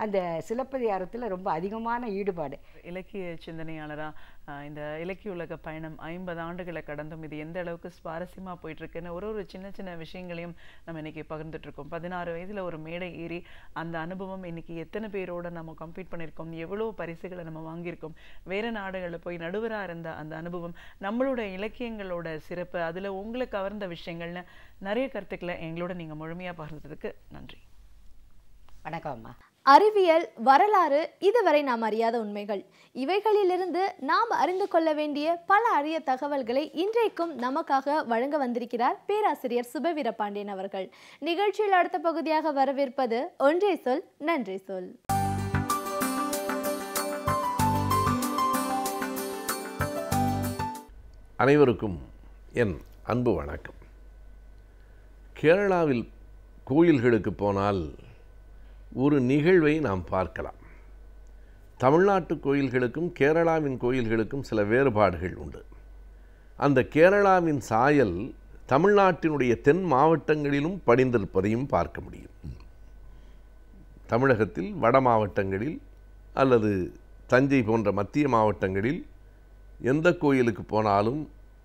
அந்த சிலப்பதிகாரத்தில் ரொம்ப அதிகமான ஈடுபாடு.
இலக்கிய சிந்தனையாளராக இந்த இலக்கிய உலக பயணம் 50 ஆண்டுகளை கடந்தும் இது எந்த அளவுக்கு சுவாரஸ்யமாக போயிட்டுருக்குன்னு ஒரு சின்ன சின்ன விஷயங்களையும் நம்ம இன்றைக்கி பகிர்ந்துட்டுருக்கோம். 16 வயதில் ஒரு மேடை ஏறி அந்த அனுபவம் இன்றைக்கி எத்தனை பேரோடு நம்ம கம்ப்ளீட் பண்ணியிருக்கோம், எவ்வளோ பரிசுகளை நம்ம வாங்கியிருக்கோம், வேறு நாடுகளில் போய் நடுவராக இருந்த அந்த அனுபவம், நம்மளோட இலக்கியங்களோட சிறப்பு, அதில் உங்களை கவர்ந்த விஷயங்கள்னு நிறைய கருத்துக்களை எங்களோட நீங்கள் முழுமையாக பகிர்ந்ததுக்கு நன்றி.
வணக்கம் அம்மா.
அறிவியல், வரலாறு, இதுவரை நாம் அறியாத உண்மைகள், இவைகளிலிருந்து நாம் அறிந்து கொள்ள வேண்டிய பல அரிய தகவல்களை இன்றைக்கும் நமக்காக வழங்க வந்திருக்கிறார் பேராசிரியர் சுபவீர பாண்டியன் அவர்கள். நிகழ்ச்சியில் அடுத்த பகுதியாக வரவேற்பது ஒன்றே சொல் நன்றி சொல்.
அனைவருக்கும் என் அன்பு வணக்கம். கேரளாவில் கோயில்களுக்கு போனால் ஒரு நிகழ்வை நாம் பார்க்கலாம். தமிழ்நாட்டு கோயில்களுக்கும் கேரளாவின் கோயில்களுக்கும் சில வேறுபாடுகள் உண்டு. அந்த கேரளாவின் சாயல் தமிழ்நாட்டினுடைய தென் மாவட்டங்களிலும் படிந்திருப்பதையும் பார்க்க முடியும். தமிழகத்தில் வட மாவட்டங்களில் அல்லது தஞ்சை போன்ற மத்திய மாவட்டங்களில் எந்த கோயிலுக்கு போனாலும்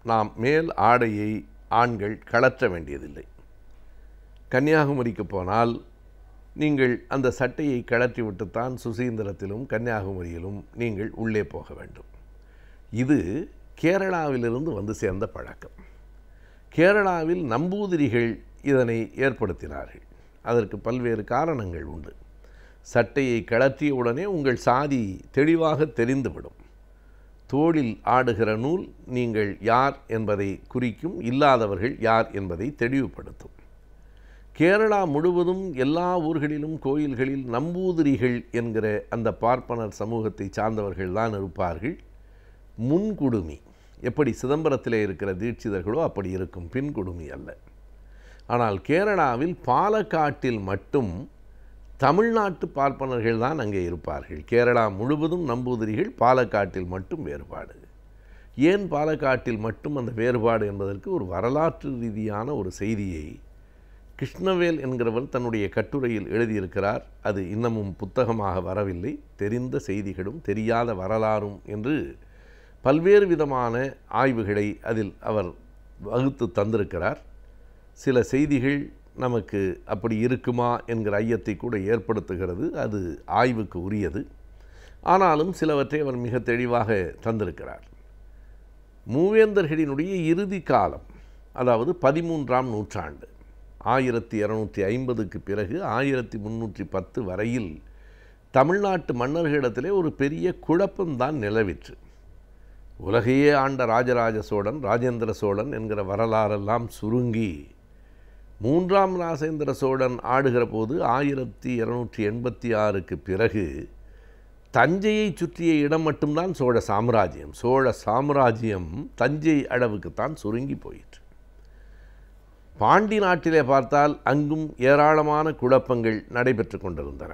நாம் மேல் ஆடையை ஆண்கள் கழற்ற வேண்டியதில்லை. கன்னியாகுமரிக்கு போனால் நீங்கள் அந்த சட்டையை கழற்றிவிட்டுத்தான் சுசீந்திரத்திலும் கன்னியாகுமரியிலும் நீங்கள் உள்ளே போக வேண்டும். இது கேரளாவிலிருந்து வந்து சேர்ந்த பழக்கம். கேரளாவில் நம்பூதிரிகள் இதனை ஏற்படுத்தினார்கள். அதற்கு பல்வேறு காரணங்கள் உண்டு. சட்டையை கழற்றிய உடனே உங்கள் சாதி தெளிவாக தெரிந்துவிடும். தோளில் ஆடுகிற நூல் நீங்கள் யார் என்பதை குறிக்கும், இல்லாதவர்கள் யார் என்பதை தெளிவுபடுத்தும். கேரளா முழுவதும் எல்லா ஊர்களிலும் கோயில்களில் நம்பூதிரிகள் என்கிற அந்த பார்ப்பனர் சமூகத்தை சார்ந்தவர்கள் தான் இருப்பார்கள். முன்குடுமி எப்படி சிதம்பரத்திலே இருக்கிற தீட்சிதர்களோ அப்படி இருக்கும், பின்குடுமி அல்ல. ஆனால் கேரளாவில் பாலக்காட்டில் மட்டும் தமிழ்நாட்டு பார்ப்பனர்கள் தான் அங்கே இருப்பார்கள். கேரளா முழுவதும் நம்பூதிரிகள், பாலக்காட்டில் மட்டும் வேறுபாடு. ஏன் பாலக்காட்டில் மட்டும் அந்த வேறுபாடு என்பதற்கு ஒரு வரலாற்று ரீதியான ஒரு செய்தியை கிருஷ்ணவேல் என்கிறவர் தன்னுடைய கட்டுரையில் எழுதியிருக்கிறார். அது இன்னமும் புத்தகமாக வரவில்லை. தெரிந்த செய்திகளும் தெரியாத வரலாறும் என்று பல்வேறு விதமான ஆய்வுகளை அதில் அவர் வகுத்து தந்திருக்கிறார். சில செய்திகள் நமக்கு அப்படி இருக்குமா என்கிற ஐயத்தை கூட ஏற்படுத்துகிறது. அது ஆய்வுக்கு உரியது. ஆனாலும் சிலவற்றை அவர் மிக தெளிவாக தந்திருக்கிறார். மூவேந்தர்களினுடைய இறுதி காலம், அதாவது 13ஆம் நூற்றாண்டு, 1250க்கு பிறகு 1310 வரையில் தமிழ்நாட்டு மன்னர்களிடத்திலே ஒரு பெரிய குழப்பம்தான் நிலவிற்று. உலகையே ஆண்ட ராஜராஜ சோழன், ராஜேந்திர சோழன் என்கிற வரலாறெல்லாம் சுருங்கி 3ஆம் ராஜேந்திர சோழன் ஆடுகிற போது 1286க்கு பிறகு தஞ்சையை சுற்றிய இடம் மட்டும்தான் சோழ சாம்ராஜ்யம். சோழ சாம்ராஜ்யம் தஞ்சை அளவுக்குத்தான் சுருங்கி போயிற்று. பாண்டி நாட்டிலே பார்த்தால் அங்கும் ஏராளமான குழப்பங்கள் நடைபெற்று கொண்டிருந்தன.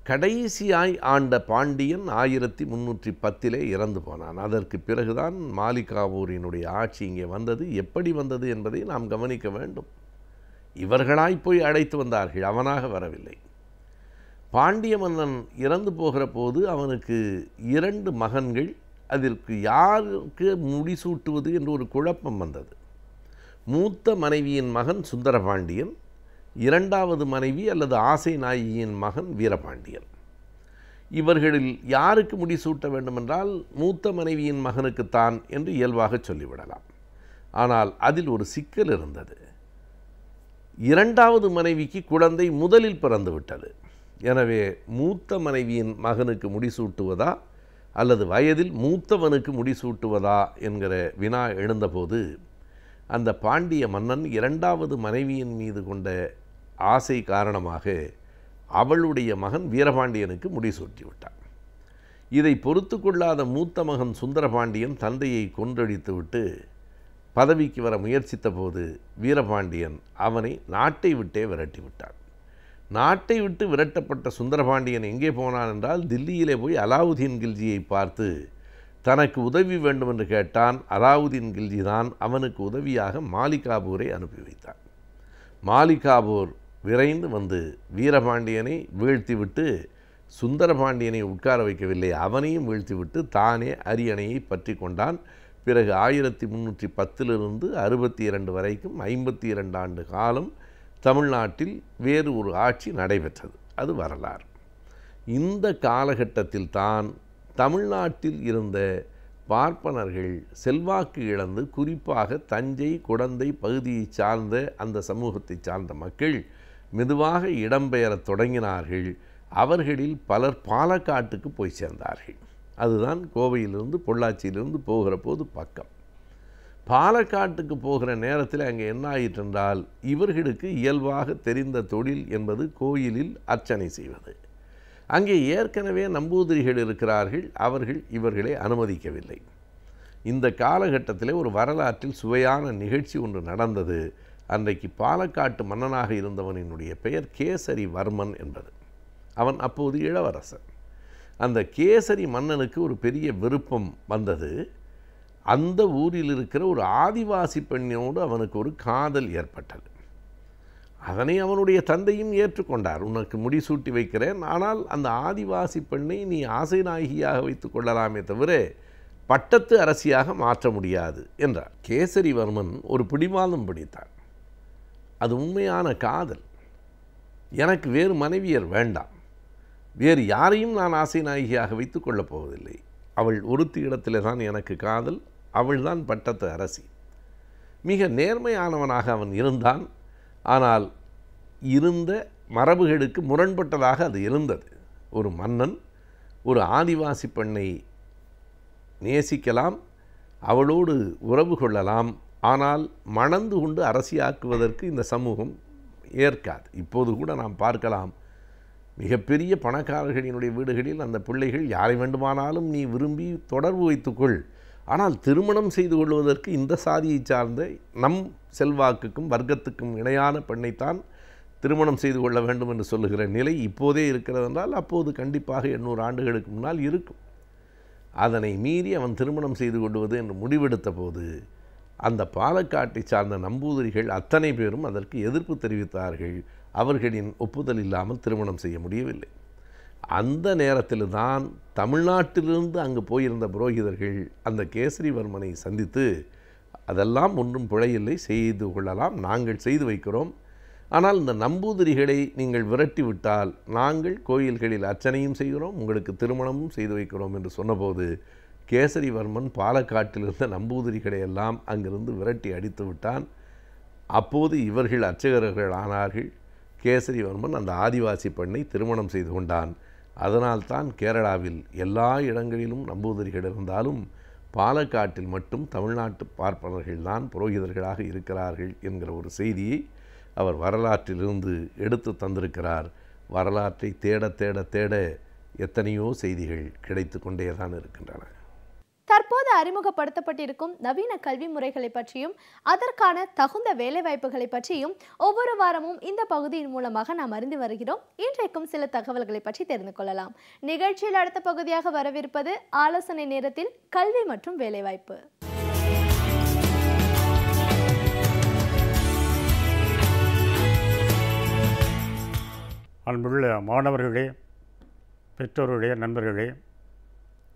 கடைசியாய் ஆண்ட பாண்டியன் 1310 இறந்து போனான். அதற்கு பிறகுதான் மாலிகாவூரினுடைய ஆட்சி இங்கே வந்தது. எப்படி வந்தது என்பதை நாம் கவனிக்க வேண்டும். இவர்களாய் போய் அழைத்து வந்தார்கள், அவனாக வரவில்லை. பாண்டிய மன்னன் இறந்து போகிற போது அவனுக்கு 2 மகன்கள். அதற்கு யாருக்கு முடிசூட்டுவது என்று ஒரு குழப்பம் வந்தது. மூத்த மனைவியின் மகன் சுந்தரபாண்டியன், 2வது மனைவி அல்லது ஆசை நாயகியின் மகன் வீரபாண்டியன். இவர்களில் யாருக்கு முடிசூட்ட வேண்டுமென்றால் மூத்த மனைவியின் மகனுக்குத்தான் என்று இயல்பாக சொல்லிவிடலாம். ஆனால் அதில் ஒரு சிக்கல் இருந்தது. 2வது மனைவிக்கு குழந்தை முதலில் பிறந்து விட்டது. எனவே மூத்த மனைவியின் மகனுக்கு முடிசூட்டுவதா அல்லது வயதில் மூத்தவனுக்கு முடிசூட்டுவதா என்கிற வினா எழுந்தபோது அந்த பாண்டிய மன்னன் 2வது மனைவியின் மீது கொண்ட ஆசை காரணமாக அவளுடைய மகன் வீரபாண்டியனுக்கு முடிசூட்டிவிட்டான். இதை பொறுத்து கொள்ளாத மூத்த மகன் சுந்தரபாண்டியன் தந்தையை கொன்றொழித்துவிட்டு பதவிக்கு வர முயற்சித்த போது வீரபாண்டியன் அவனை நாட்டை விட்டே விரட்டிவிட்டான். நாட்டை விட்டு விரட்டப்பட்ட சுந்தரபாண்டியன் எங்கே போனான் என்றால் தில்லியிலே போய் அலாவுதீன் கில்ஜியை பார்த்து தனக்கு உதவி வேண்டும் என்று கேட்டான். அலாவுதீன் கில்ஜி தான் அவனுக்கு உதவியாக மாலிகாபூரை அனுப்பி வைத்தான். மாலிகாபூர் விரைந்து வந்து வீரபாண்டியனை வீழ்த்திவிட்டு சுந்தரபாண்டியனை உட்கார வைக்கவில்லை, அவனையும் வீழ்த்திவிட்டு தானே அரியணையை பற்றி கொண்டான். பிறகு 1310 62 வரைக்கும் 52 ஆண்டு காலம் தமிழ்நாட்டில் வேறு ஒரு ஆட்சி நடைபெற்றது. அது வரலாறு. இந்த காலகட்டத்தில் தான் தமிழ்நாட்டில் இருந்த பார்ப்பனர்கள் செல்வாக்கு இழந்து, குறிப்பாக தஞ்சை குடந்தை பகுதியை சார்ந்த அந்த சமூகத்தை சார்ந்த மக்கள் மெதுவாக இடம்பெயரத் தொடங்கினார்கள். அவர்களில் பலர் பாலக்காட்டுக்கு போய் சேர்ந்தார்கள். அதுதான் கோவையிலிருந்து பொள்ளாச்சியிலிருந்து போகிற போது பக்கம். பாலக்காட்டுக்கு போகிற நேரத்தில் அங்கே என்ன ஆயிற்று என்றால், இவர்களுக்கு இயல்பாக தெரிந்த தொழில் என்பது கோயிலில் அர்ச்சனை செய்வது. அங்கே ஏற்கனவே நம்பூதிரிகள் இருக்கிறார்கள். அவர்கள் இவர்களை அனுமதிக்கவில்லை. இந்த காலகட்டத்தில் ஒரு வரலாற்றில் சுவையான நிகழ்ச்சி ஒன்று நடந்தது. அன்றைக்கு பாலக்காட்டு மன்னனாக இருந்தவனினுடைய பெயர் கேசரி வர்மன் என்பது. அவன் அப்போது இளவரசன். அந்த கேசரி மன்னனுக்கு ஒரு பெரிய விருப்பம் வந்தது. அந்த ஊரில் இருக்கிற ஒரு ஆதிவாசி பெண்ணோடு அவனுக்கு ஒரு காதல் ஏற்பட்டது. அதனை அவனுடைய தந்தையும் ஏற்றுக்கொண்டார். உனக்கு முடிசூட்டி வைக்கிறேன், ஆனால் அந்த ஆதிவாசி பெண்ணை நீ ஆசை நாயகியாக வைத்து கொள்ளலாமே தவிர பட்டத்து அரசியாக மாற்ற முடியாது என்றார். கேசரிவர்மன் ஒரு பிடிவாதம் பிடித்தார். அது உண்மையான காதல். எனக்கு வேறு மனைவியர் வேண்டாம், வேறு யாரையும் நான் ஆசை நாயகியாக வைத்து கொள்ளப் போவதில்லை. அவள் ஒருத்தி இடத்திலே தான் எனக்கு காதல், அவள்தான் பட்டத்து அரசி. மிக நேர்மையானவனாக அவன் இருந்தான். ஆனால் இருந்த மரபுகளுக்கு முரண்பட்டதாக அது இருந்தது. ஒரு மன்னன் ஒரு ஆதிவாசி பெண்ணை நேசிக்கலாம், அவளோடு உறவு கொள்ளலாம், ஆனால் மணந்து கொண்டு அரசியாக்குவதற்கு இந்த சமூகம் ஏற்காது. இப்போது கூட நாம் பார்க்கலாம், மிகப்பெரிய பணக்காரர்களினுடைய வீடுகளில் அந்த பிள்ளைகள் யாரை வேண்டுமானாலும் நீ விரும்பி தொடர்பு வைத்துக்கொள், ஆனால் திருமணம் செய்து கொள்வதற்கு இந்த சாதியை சார்ந்த நம் செல்வாக்குக்கும் வர்க்கத்துக்கும் இணையான பெண்ணைத்தான் திருமணம் செய்து கொள்ள வேண்டும் என்று சொல்லுகிற நிலை இப்போதே இருக்கிறது என்றால் அப்போது கண்டிப்பாக 800 ஆண்டுகளுக்கு முன்னால் இருக்கும். அதனை மீறி அவன் திருமணம் செய்து கொள்வது என்று முடிவெடுத்த போது அந்த பாலக்காட்டை சார்ந்த நம்பூதிரிகள் அத்தனை பேரும் அதற்கு எதிர்ப்பு தெரிவித்தார்கள். அவர்களின் ஒப்புதல் இல்லாமல் திருமணம் செய்ய முடியவில்லை. அந்த நேரத்தில் தான் தமிழ்நாட்டிலிருந்து அங்கு போயிருந்த புரோகிதர்கள் அந்த கேசரிவர்மனை சந்தித்து, அதெல்லாம் ஒன்றும் பிழையில்லை, செய்து கொள்ளலாம், நாங்கள் செய்து வைக்கிறோம், ஆனால் இந்த நம்பூதிரிகளை நீங்கள் விரட்டிவிட்டால் நாங்கள் கோயில்களில் அர்ச்சனையும் செய்கிறோம், உங்களுக்கு திருமணமும் செய்து வைக்கிறோம் என்று சொன்னபோது கேசரிவர்மன் பாலக்காட்டிலிருந்த நம்பூதிரிகளை எல்லாம் அங்கிருந்து விரட்டி அடித்து விட்டான். அப்போது இவர்கள் அர்ச்சகர்கள் ஆனார்கள். கேசரிவர்மன் அந்த ஆதிவாசி பெண்ணை திருமணம் செய்து கொண்டான். அதனால்தான் கேரளாவில் எல்லா இடங்களிலும் நம்பூதிரிகள் இருந்தாலும் பாலக்காட்டில் மட்டும் தமிழ்நாட்டு பார்ப்பனர்கள்தான் புரோகிதர்களாக இருக்கிறார்கள் என்கிற ஒரு செய்தியை அவர் வரலாற்றிலிருந்து எடுத்து தந்திருக்கிறார். வரலாற்றை தேட தேட தேட எத்தனையோ செய்திகள் கிடைத்து கொண்டே தான் இருக்கின்றன.
தற்போது அறிமுகப்படுத்தப்பட்டிருக்கும் நவீன கல்வி முறைகளை பற்றியும் அதற்கான தகுந்த வேலைவாய்ப்புகளை பற்றியும் ஒவ்வொரு வாரமும் இந்த பகுதியின் மூலமாக நாம் அறிந்து வருகிறோம். இன்றைக்கும் சில தகவல்களை பற்றி தெரிந்து கொள்ளலாம். நிகழ்ச்சியில் அடுத்த பகுதியாக வரவிருப்பது ஆலோசனை நேரத்தில் கல்வி மற்றும் வேலைவாய்ப்பு.
அன்புள்ள மாணவர்களே, பெற்றோர்களே, நண்பர்களே,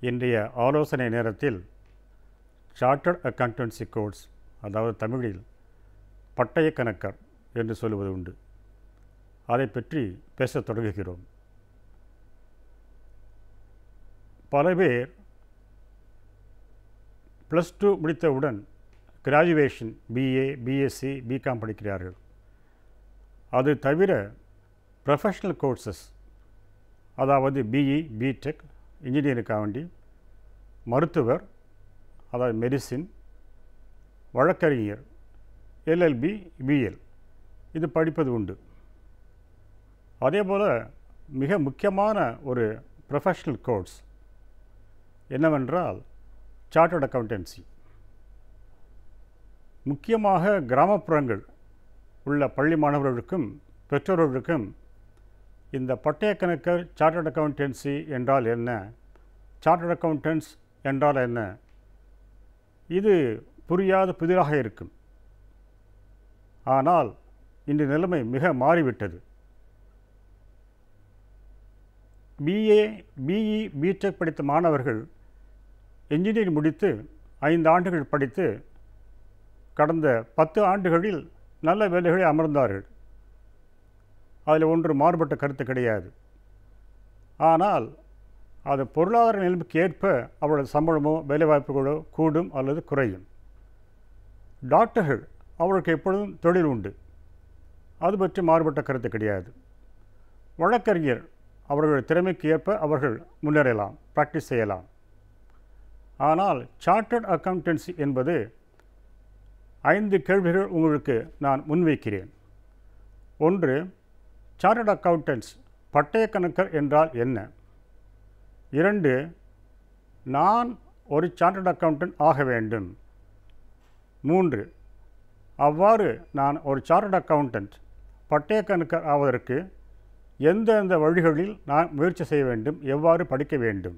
இன்றைய ஆலோசனை நேரத்தில் சார்ட்டர்ட் அக்கவுண்டன்சி கோர்ஸ், அதாவது தமிழில் பட்டய கணக்கர் என்று சொல்லுவது உண்டு, அதை பற்றி பேசத் தொடங்குகிறோம். பல பேர் +2 முடித்தவுடன் கிராஜுவேஷன் BA, BSc, BCom படிக்கிறார்கள். அது தவிர ப்ரொஃபஷ்னல் கோர்சஸ், அதாவது BE, BTech, இன்ஜினியருக்காக வேண்டி மருத்துவர், அதாவது மெடிசின், வழக்கறிஞர், LLB, BL இது படிப்பது உண்டு. அதே போல் மிக முக்கியமான ஒரு ப்ரொஃபஷ்னல் கோர்ஸ் என்னவென்றால் சார்ட்டர்ட் அக்கவுண்டன்சி. முக்கியமாக கிராமப்புறங்கள் உள்ள பள்ளி மாணவர்களுக்கும் பெற்றோர்களுக்கும் இந்த பட்டய கணக்கர் சார்ட்டர்ட் அக்கவுண்டன்சி என்றால் என்ன, சார்ட்டர்ட் அக்கவுண்டன்ஸ் என்றால் என்ன, இது புரியாத புதிராக இருக்கும். ஆனால் இன்று நிலைமை மிக மாறிவிட்டது. BA, BE, BTech படித்த மாணவர்கள் இன்ஜினியரிங் முடித்து 5 ஆண்டுகள் படித்து கடந்த 10 ஆண்டுகளில் நல்ல வேலைகளை அமர்ந்தார்கள். அதில் ஒன்று மாறுபட்ட கருத்து கிடையாது. ஆனால் அது பொருளாதார நிலைமைக்கு ஏற்ப அவளது சம்பளமோ வேலைவாய்ப்புகளோ கூடும் அல்லது குறையும். டாக்டர்கள் அவர்களுக்கு எப்பொழுதும் தொழில் உண்டு, அது பற்றி மாறுபட்ட கருத்து கிடையாது. வழக்கறிஞர் அவர்கள் திறமைக்கு ஏற்ப அவர்கள் முன்னேறலாம், ப்ராக்டிஸ் செய்யலாம். ஆனால் சார்ட்டர்ட் அக்கவுண்டன்சி என்பது 5 கேள்விகள் உங்களுக்கு நான் முன்வைக்கிறேன். ஒன்று, சார்ட்டர்ட் அக்கவுண்டன்ஸ் பட்டய கணக்கர் என்றால் என்ன? 2, நான் ஒரு சார்ட்டர்ட் அக்கவுண்டன்ட் ஆக வேண்டும். 3, அவ்வாறு நான் ஒரு சார்ட்டர்ட் அக்கவுண்டன்ட் பட்டய கணக்கர் ஆவதற்கு எந்தெந்த வழிகளில் நான் முயற்சி செய்ய வேண்டும், எவ்வாறு படிக்க வேண்டும்?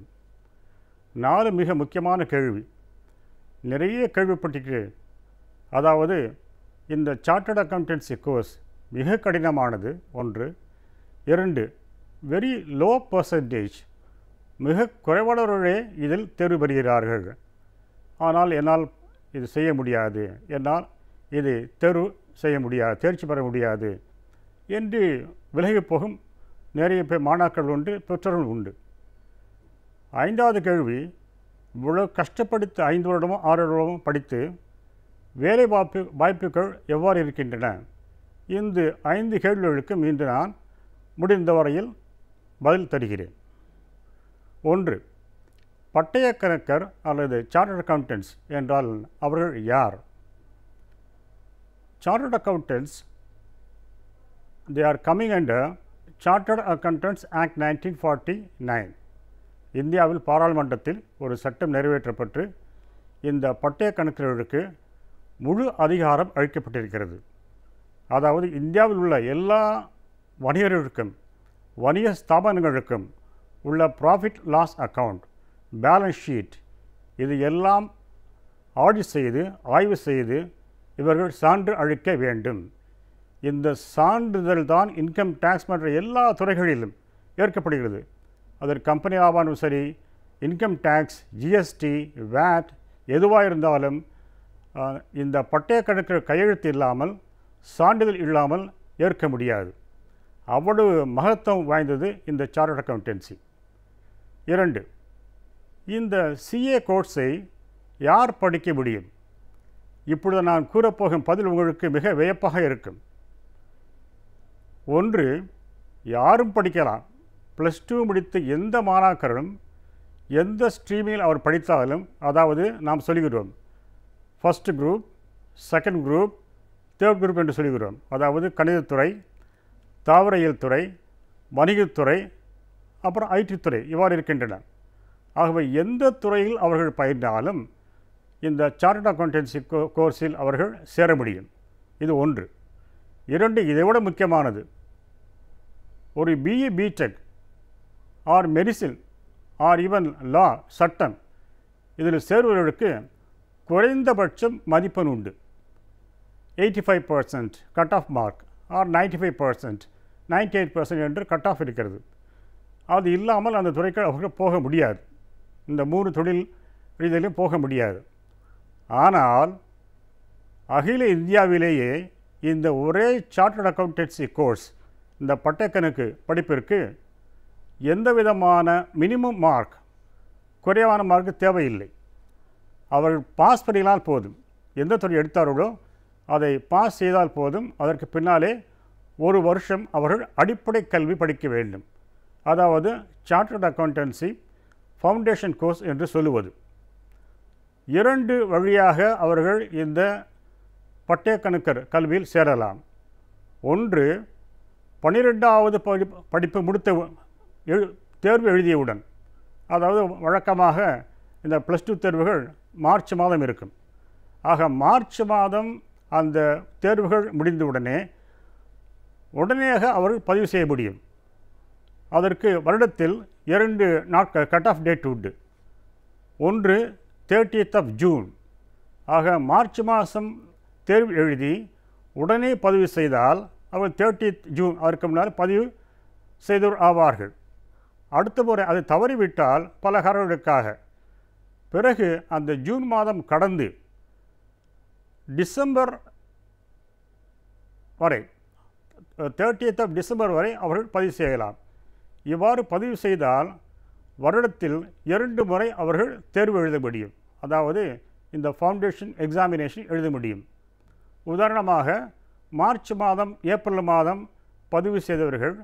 4 மிக முக்கியமான கேள்வி, நிறைய கேள்விப்பட்டிருக்கிறேன். அதாவது இந்த சார்ட்டர்ட் அக்கவுண்டன்சி கோர்ஸ் மிக கடினமானது 1. 2, வெரி லோ பர்சன்டேஜ், மிக குறைவானவர்களே இதில் தேர்வு பெறுகிறார்கள். ஆனால் என்னால் இது செய்ய முடியாது, என்னால் இது தேர்வு செய்ய முடியாது, தேர்ச்சி பெற முடியாது என்று விலகி போகும் நிறைய பேர் மாணாக்கர்கள் உண்டு, பெற்றோர்கள் உண்டு. 5வது கேள்வி, இவ்வளோ கஷ்டப்படுத்தி 5 வருடமோ 6 வருடமோ படித்து வேலை வாய்ப்புகள் எவ்வாறு இருக்கின்றன? இந்த 5 கேள்விகளுக்கும் இன்று நான் முடிந்த வரையில் பதில் தருகிறேன். 1, பட்டய கணக்கர் அல்லது சார்ட்டர்ட் அக்கவுண்டன்ட்ஸ் என்றால் அவர்கள் யார்? Chartered accountants, they are coming under Chartered Accountants Act 1949. இந்தியாவில் பாராளுமன்றத்தில் ஒரு சட்டம் நிறைவேற்றப்பட்டு இந்த பட்டய கணக்கர்களுக்கு முழு அதிகாரம் அளிக்கப்பட்டிருக்கிறது. அதாவது இந்தியாவில் உள்ள எல்லா வணிகர்களுக்கும் வணிக ஸ்தாபனங்களுக்கும் உள்ள profit loss account, balance sheet, இது எல்லாம் ஆடிட் செய்து ஆய்வு செய்து இவர்கள் சான்று அளிக்க வேண்டும். இந்த சான்றிதழ் தான் இன்கம் டேக்ஸ் மற்ற எல்லா துறைகளிலும் ஏற்கப்படுகிறது. அதற்கு கம்பெனி ஆவானும் சரி, இன்கம் டேக்ஸ், GST, VAT எதுவாக இருந்தாலும் இந்த பட்டய கணக்கு கையெழுத்து இல்லாமல், சான்றிதழ் இல்லாமல் ஏற்க முடியாது. அவ்வளவு மகத்துவம் வாய்ந்தது இந்த சார்ட்டர்ட் அக்கவுண்டன்சி. 2, இந்த CA கோர்ஸை யார் படிக்க முடியும்? இப்பொழுது நான் கூறப்போகும் பதில் உங்களுக்கு மிக வியப்பாக இருக்கும். 1, யாரும் படிக்கலாம். +2 முடித்த எந்த மாணாக்கரும் எந்த ஸ்ட்ரீமில் அவர் படித்தாலும், அதாவது நாம் சொல்கிறோம் first group, second group, third group என்று சொல்கிறோம். அதாவது கணிதத்துறை, தாவரவியல் துறை, வணிகத்துறை அப்புறம் ஐடி துறை இவ்வாறு இருக்கின்றன. ஆகவே எந்த துறையில் அவர்கள் பயின்றாலும் இந்த சார்ட்டர்ட் அக்கௌண்டன்சி கோர்ஸில் அவர்கள் சேர முடியும். இது ஒன்று. இரண்டு, இதைவிட முக்கியமானது, ஒரு BE BTech or medicine or even law சட்டம் இதில் சேர்வர்களுக்கு குறைந்தபட்சம் மதிப்பெண் உண்டு. 85% கட் ஆஃப் மார்க் ஆர் 95%, 98% என்று கட் ஆஃப் இருக்கிறது. அது இல்லாமல் அந்த துறைக்கு அவர்கள் போக முடியாது. இந்த 3 தொழில் ரீதியிலும் போக முடியாது. ஆனால் அகில இந்தியாவிலேயே இந்த ஒரே சார்ட்டர்ட் அக்கௌண்டன்சி கோர்ஸ், இந்த பட்டக்கணக்கு படிப்பிற்கு எந்த விதமான மினிமம் மார்க், குறைவான மார்க் தேவையில்லை. அவர்கள் பாஸ் பண்ணினால் போதும். எந்த துறை எடுத்தார்களோ அதை பாஸ் செய்தால் போதும். அதற்கு பின்னாலே 1 வருஷம் அவர்கள் அடிப்படை கல்வி படிக்க வேண்டும். அதாவது சார்ட்டர்ட் அக்கௌண்டன்சி ஃபவுண்டேஷன் கோர்ஸ் என்று சொல்லுவது. 2 வழியாக அவர்கள் இந்த பட்டயக்கணக்கர் கல்வியில் சேரலாம். ஒன்று, 12வது படிப்பு முடித்த தேர்வு எழுதியவுடன், அதாவது வழக்கமாக இந்த +2 தேர்வுகள் மார்ச் மாதம் இருக்கும். ஆக மார்ச் மாதம் அந்த தேர்வுகள் முடிந்தவுடனே உடனேயாக அவர்கள் பதிவு செய்ய முடியும். அதற்கு வருடத்தில் 2 நாட்கள் கட் ஆஃப் டேட் உண்டு. ஒன்று 30th ஜூன். ஆக மார்ச் மாதம் தேர்வு எழுதி உடனே பதிவு செய்தால் அவர் 30th ஜூன் அதற்கு முன்னால் பதிவு செய்தோர் ஆவார்கள். அடுத்த முறை அது தவறிவிட்டால் பல காரணங்களுக்காக பிறகு அந்த ஜூன் மாதம் கடந்து டிசம்பர் வரை, 30th டிசம்பர் வரை அவர்கள் பதிவு செய்யலாம். இவ்வாறு பதிவு செய்தால் வருடத்தில் 2 முறை அவர்கள் தேர்வு எழுத முடியும். அதாவது இந்த ஃபவுண்டேஷன் எக்ஸாமினேஷன் எழுத முடியும். உதாரணமாக மார்ச் மாதம், ஏப்ரல் மாதம் பதிவு செய்தவர்கள்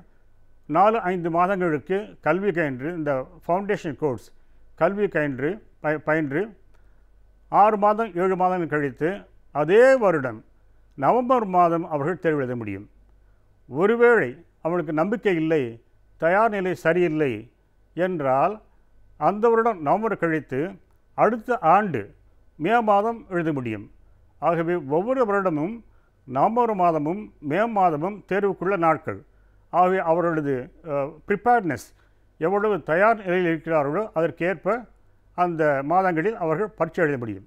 4-5 மாதங்களுக்கு கல்வி கயின்று, இந்த ஃபவுண்டேஷன் கோர்ஸ் கல்வி கயின்று பயின்று 6 மாதம் 7 மாதங்கள் கழித்து அதே வருடம் நவம்பர் மாதம் அவர்கள் தேர்வு எழுத முடியும். ஒருவேளை அவர்களுக்கு நம்பிக்கை இல்லை, தயார் நிலை சரியில்லை என்றால் அந்த வருடம் நவம்பர் கழித்து அடுத்த ஆண்டு மே மாதம் எழுத முடியும். ஆகவே ஒவ்வொரு வருடமும் நவம்பர் மாதமும் மே மாதமும் தேர்வுக்குள்ள நாட்கள். ஆகவே அவர்களது ப்ரிப்பேர்ட்னஸ், எவ்வளவு தயார் நிலையில் இருக்கிறார்களோ அதற்கேற்ப அந்த மாதங்களில் அவர்கள் பரீட்சை எழுத முடியும்.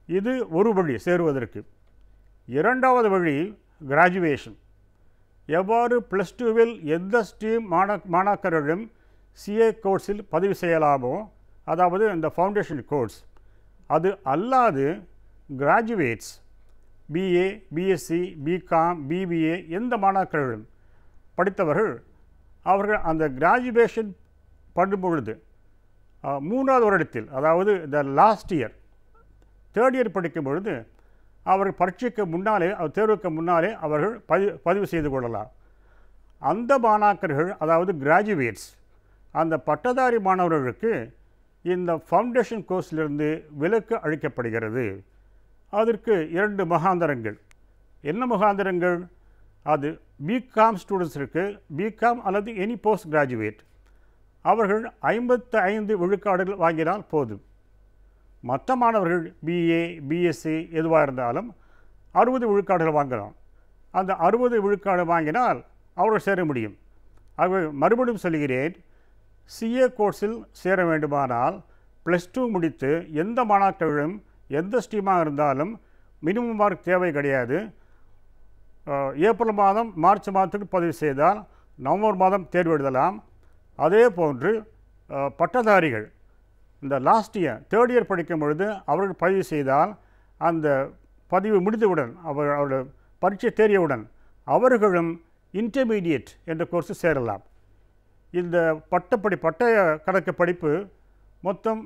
இது ஒரு வழி சேருவதற்கு. இரண்டாவது வழி கிராஜுவேஷன். எவ்வாறு +2வில் எந்த ஸ்ட்ரீம் மாணாக்கர்களும் சிஏ கோர்ஸில் பதிவு செய்யலாமோ, அதாவது இந்த ஃபவுண்டேஷன் கோர்ஸ், அது அல்லாது graduates BA, BSc, BCom, BBA எந்த மாணாக்கர்களும் படித்தவர்கள் அவர்கள் அந்த கிராஜுவேஷன் பண்ணும் பொழுது 3வது வருடத்தில், அதாவது இந்த லாஸ்ட் இயர் 3rd இயர் படிக்கும் பொழுது அவர்கள் பரீட்சைக்கு முன்னாலே, தேர்வுக்கு முன்னாலே அவர்கள் பதிவு செய்து கொள்ளலாம். அந்த மாணாக்கர்கள், அதாவது கிராஜுவேட்ஸ், அந்த பட்டதாரி மாணவர்களுக்கு இந்த ஃபவுண்டேஷன் கோர்ஸிலிருந்து விலக்கு அளிக்கப்படுகிறது. அதற்கு 2 முகாந்திரங்கள். என்ன முகாந்திரங்கள்? அது பிகாம் ஸ்டூடெண்ட்ஸிற்கு, பிகாம் அல்லது எனி போஸ்ட் கிராஜுவேட், அவர்கள் 55 விழுக்காடுகள் வாங்கினால் போதும். மற்ற மாணவர்கள் பிஏ, பிஎஸ்சி எதுவாக இருந்தாலும் 60 விழுக்காடுகள் வாங்கலாம். அந்த 60 விழுக்காடு வாங்கினால் அவர்கள் சேர முடியும். ஆகவே மறுபடியும் சொல்கிறேன், சிஏ கோர்ஸில் சேர வேண்டுமானால் +2 முடித்து எந்த மாணாக்கர்களும் எந்த ஸ்ட்ரீமாக இருந்தாலும் மினிமம் மார்க் தேவை கிடையாது. ஏப்ரல் மாதம், மார்ச் மாதத்துக்கு பதிவு செய்தால் நவம்பர் மாதம் தேர்வு எழுதலாம். அதே போன்று பட்டதாரிகள் இந்த லாஸ்ட் இயர் 3rd இயர் படிக்கும் பொழுது அவர்கள் பதிவு செய்தால் அந்த பதிவு முடிந்தவுடன், அவர்கள் பரீட்சை தேறியவுடன் அவர்களும் இன்டர்மீடியேட் என்ற கோர்ஸு சேரலாம். இந்த பட்டய கணக்கு படிப்பு மொத்தம்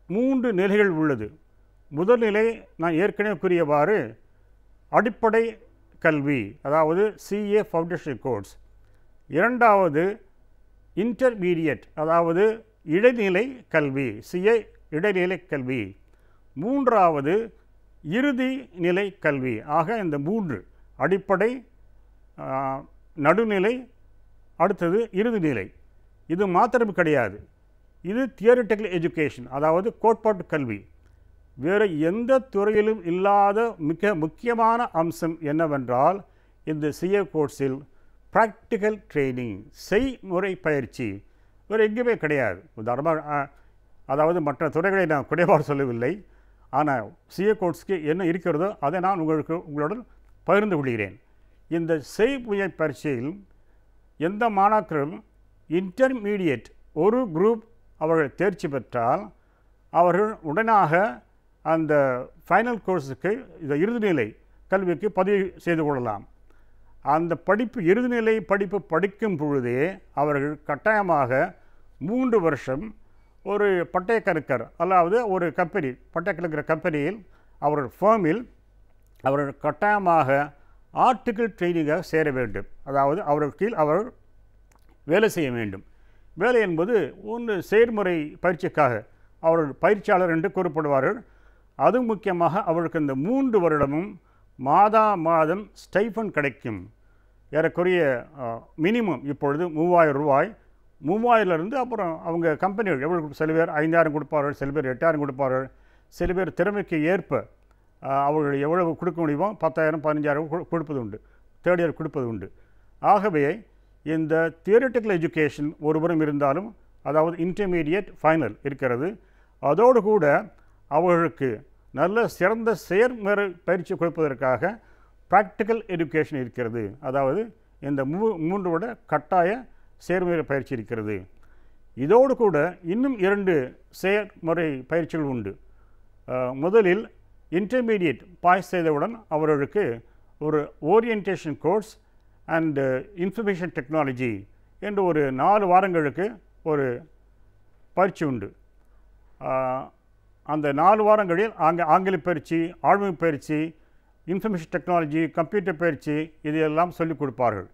3 நிலைகள் உள்ளது. முதல் நிலை நான் ஏற்கனவே கூறியவாறு அடிப்படை கல்வி, அதாவது சிஏ ஃபவுண்டேஷன் கோர்ஸ். இரண்டாவது இன்டர்மீடியட், அதாவது இடைநிலை கல்வி, சிஏ இடைநிலை கல்வி. மூன்றாவது இறுதி நிலை கல்வி. ஆக இந்த 3 அடிப்படை, நடுநிலை, அடுத்தது இறுதிநிலை. இது மாத்திரம் கிடையாது, இது தியரிட்டிக்கல் எஜுகேஷன், அதாவது கோட்பாட்டு கல்வி. வேறு எந்த துறையிலும் இல்லாத மிக முக்கியமான அம்சம் என்னவென்றால் இந்த சிஏ கோர்ஸில் ப்ராக்டிக்கல் ட்ரைனிங், செய்முறை பயிற்சி வேறு எங்கேயுமே கிடையாது. உதாரணமாக அதாவது மற்ற துறைகளை நான் குறைபாடு சொல்லவில்லை, ஆனால் சிஏ கோர்ஸ்க்கு என்ன இருக்கிறதோ அதை நான் உங்களுடன் பகிர்ந்து கொள்கிறேன். இந்த செய்முறை பரீட்சையில் எந்த மாணாக்கரும் இன்டர்மீடியட் ஒரு குரூப் அவர்கள் தேர்ச்சி பெற்றால் அவர்கள் உடனாக அந்த ஃபைனல் கோர்ஸுக்கு இந்த இறுதிநிலை கல்விக்கு பதிவு செய்து கொள்ளலாம். அந்த படிப்பு இறுதிநிலை படிப்பு படிக்கும் பொழுதே அவர்கள் கட்டாயமாக 3 வருஷம் ஒரு பட்டயக்கணக்கர் அதாவது ஒரு கம்பெனி பட்டயக்கணக்கர் கம்பெனியில் அவர்கள் ஃபேமில் அவர்கள் கட்டாயமாக ஆர்டிக்கல் ட்ரைனிங்காக சேர வேண்டும். அதாவது அவர்கள் கீழ் அவர் வேலை செய்ய வேண்டும். வேலை என்பது ஒன்று செயல்முறை பயிற்சிக்காக அவர்கள் பயிற்சியாளர் என்று கூறப்படுவார்கள். அது முக்கியமாக அவர்களுக்கு இந்த 3 வருடமும் மாதம் ஸ்டைஃபன் கிடைக்கும். ஏறக்குறைய மினிமம் இப்பொழுது 3000 ரூபாய். 3000லேருந்து அப்புறம் அவங்க கம்பெனிகள் எவ்வளோ, சில பேர் 5000 கொடுப்பார்கள், சில பேர் 8000 கொடுப்பார்கள், சில பேர் திறமைக்கு ஏற்ப அவர்கள் எவ்வளவு கொடுக்க முடியுமோ 10,000 15,000 கொடுப்பது உண்டு, தேர்ட் இயர் கொடுப்பது உண்டு. ஆகவே இந்த தியரிட்டிக்கல் எஜுகேஷன் ஒருபுறம் இருந்தாலும், அதாவது இன்டர்மீடியட் ஃபைனல் இருக்கிறது, அதோடு கூட அவர்களுக்கு நல்ல சிறந்த செயற்முறை பயிற்சி கொடுப்பதற்காக ப்ராக்டிக்கல் எஜுகேஷன் இருக்கிறது. அதாவது இந்த 3 வருட கட்டாய செயற்முறை பயிற்சி இருக்கிறது. இதோடு கூட இன்னும் 2 செயற்முறை பயிற்சிகள் உண்டு. முதலில் இன்டர்மீடியட் பாஸ் செய்தவுடன் அவர்களுக்கு ஒரு orientation course and information technology என்று ஒரு 4 வாரங்களுக்கு ஒரு பயிற்சி உண்டு. அந்த 4 வாரங்களில் ஆங்கில பயிற்சி, ஆழ்மை பயிற்சி, இன்ஃபர்மேஷன் டெக்னாலஜி, கம்ப்யூட்டர் பயிற்சி இதையெல்லாம் சொல்லிக் கொடுப்பார்கள்.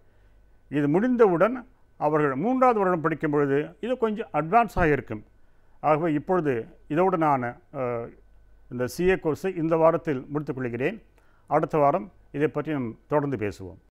இது முடிந்தவுடன் அவர்கள் 3வது வருடம் படிக்கும் பொழுது இது கொஞ்சம் அட்வான்ஸாக இருக்கும். ஆகவே இப்பொழுது இதோடு நான் இந்த சிஏ கோர்ஸை இந்த வாரத்தில் முடித்துக்கொள்கிறேன். அடுத்த வாரம் இதை பற்றி நாம் தொடர்ந்து பேசுவோம்.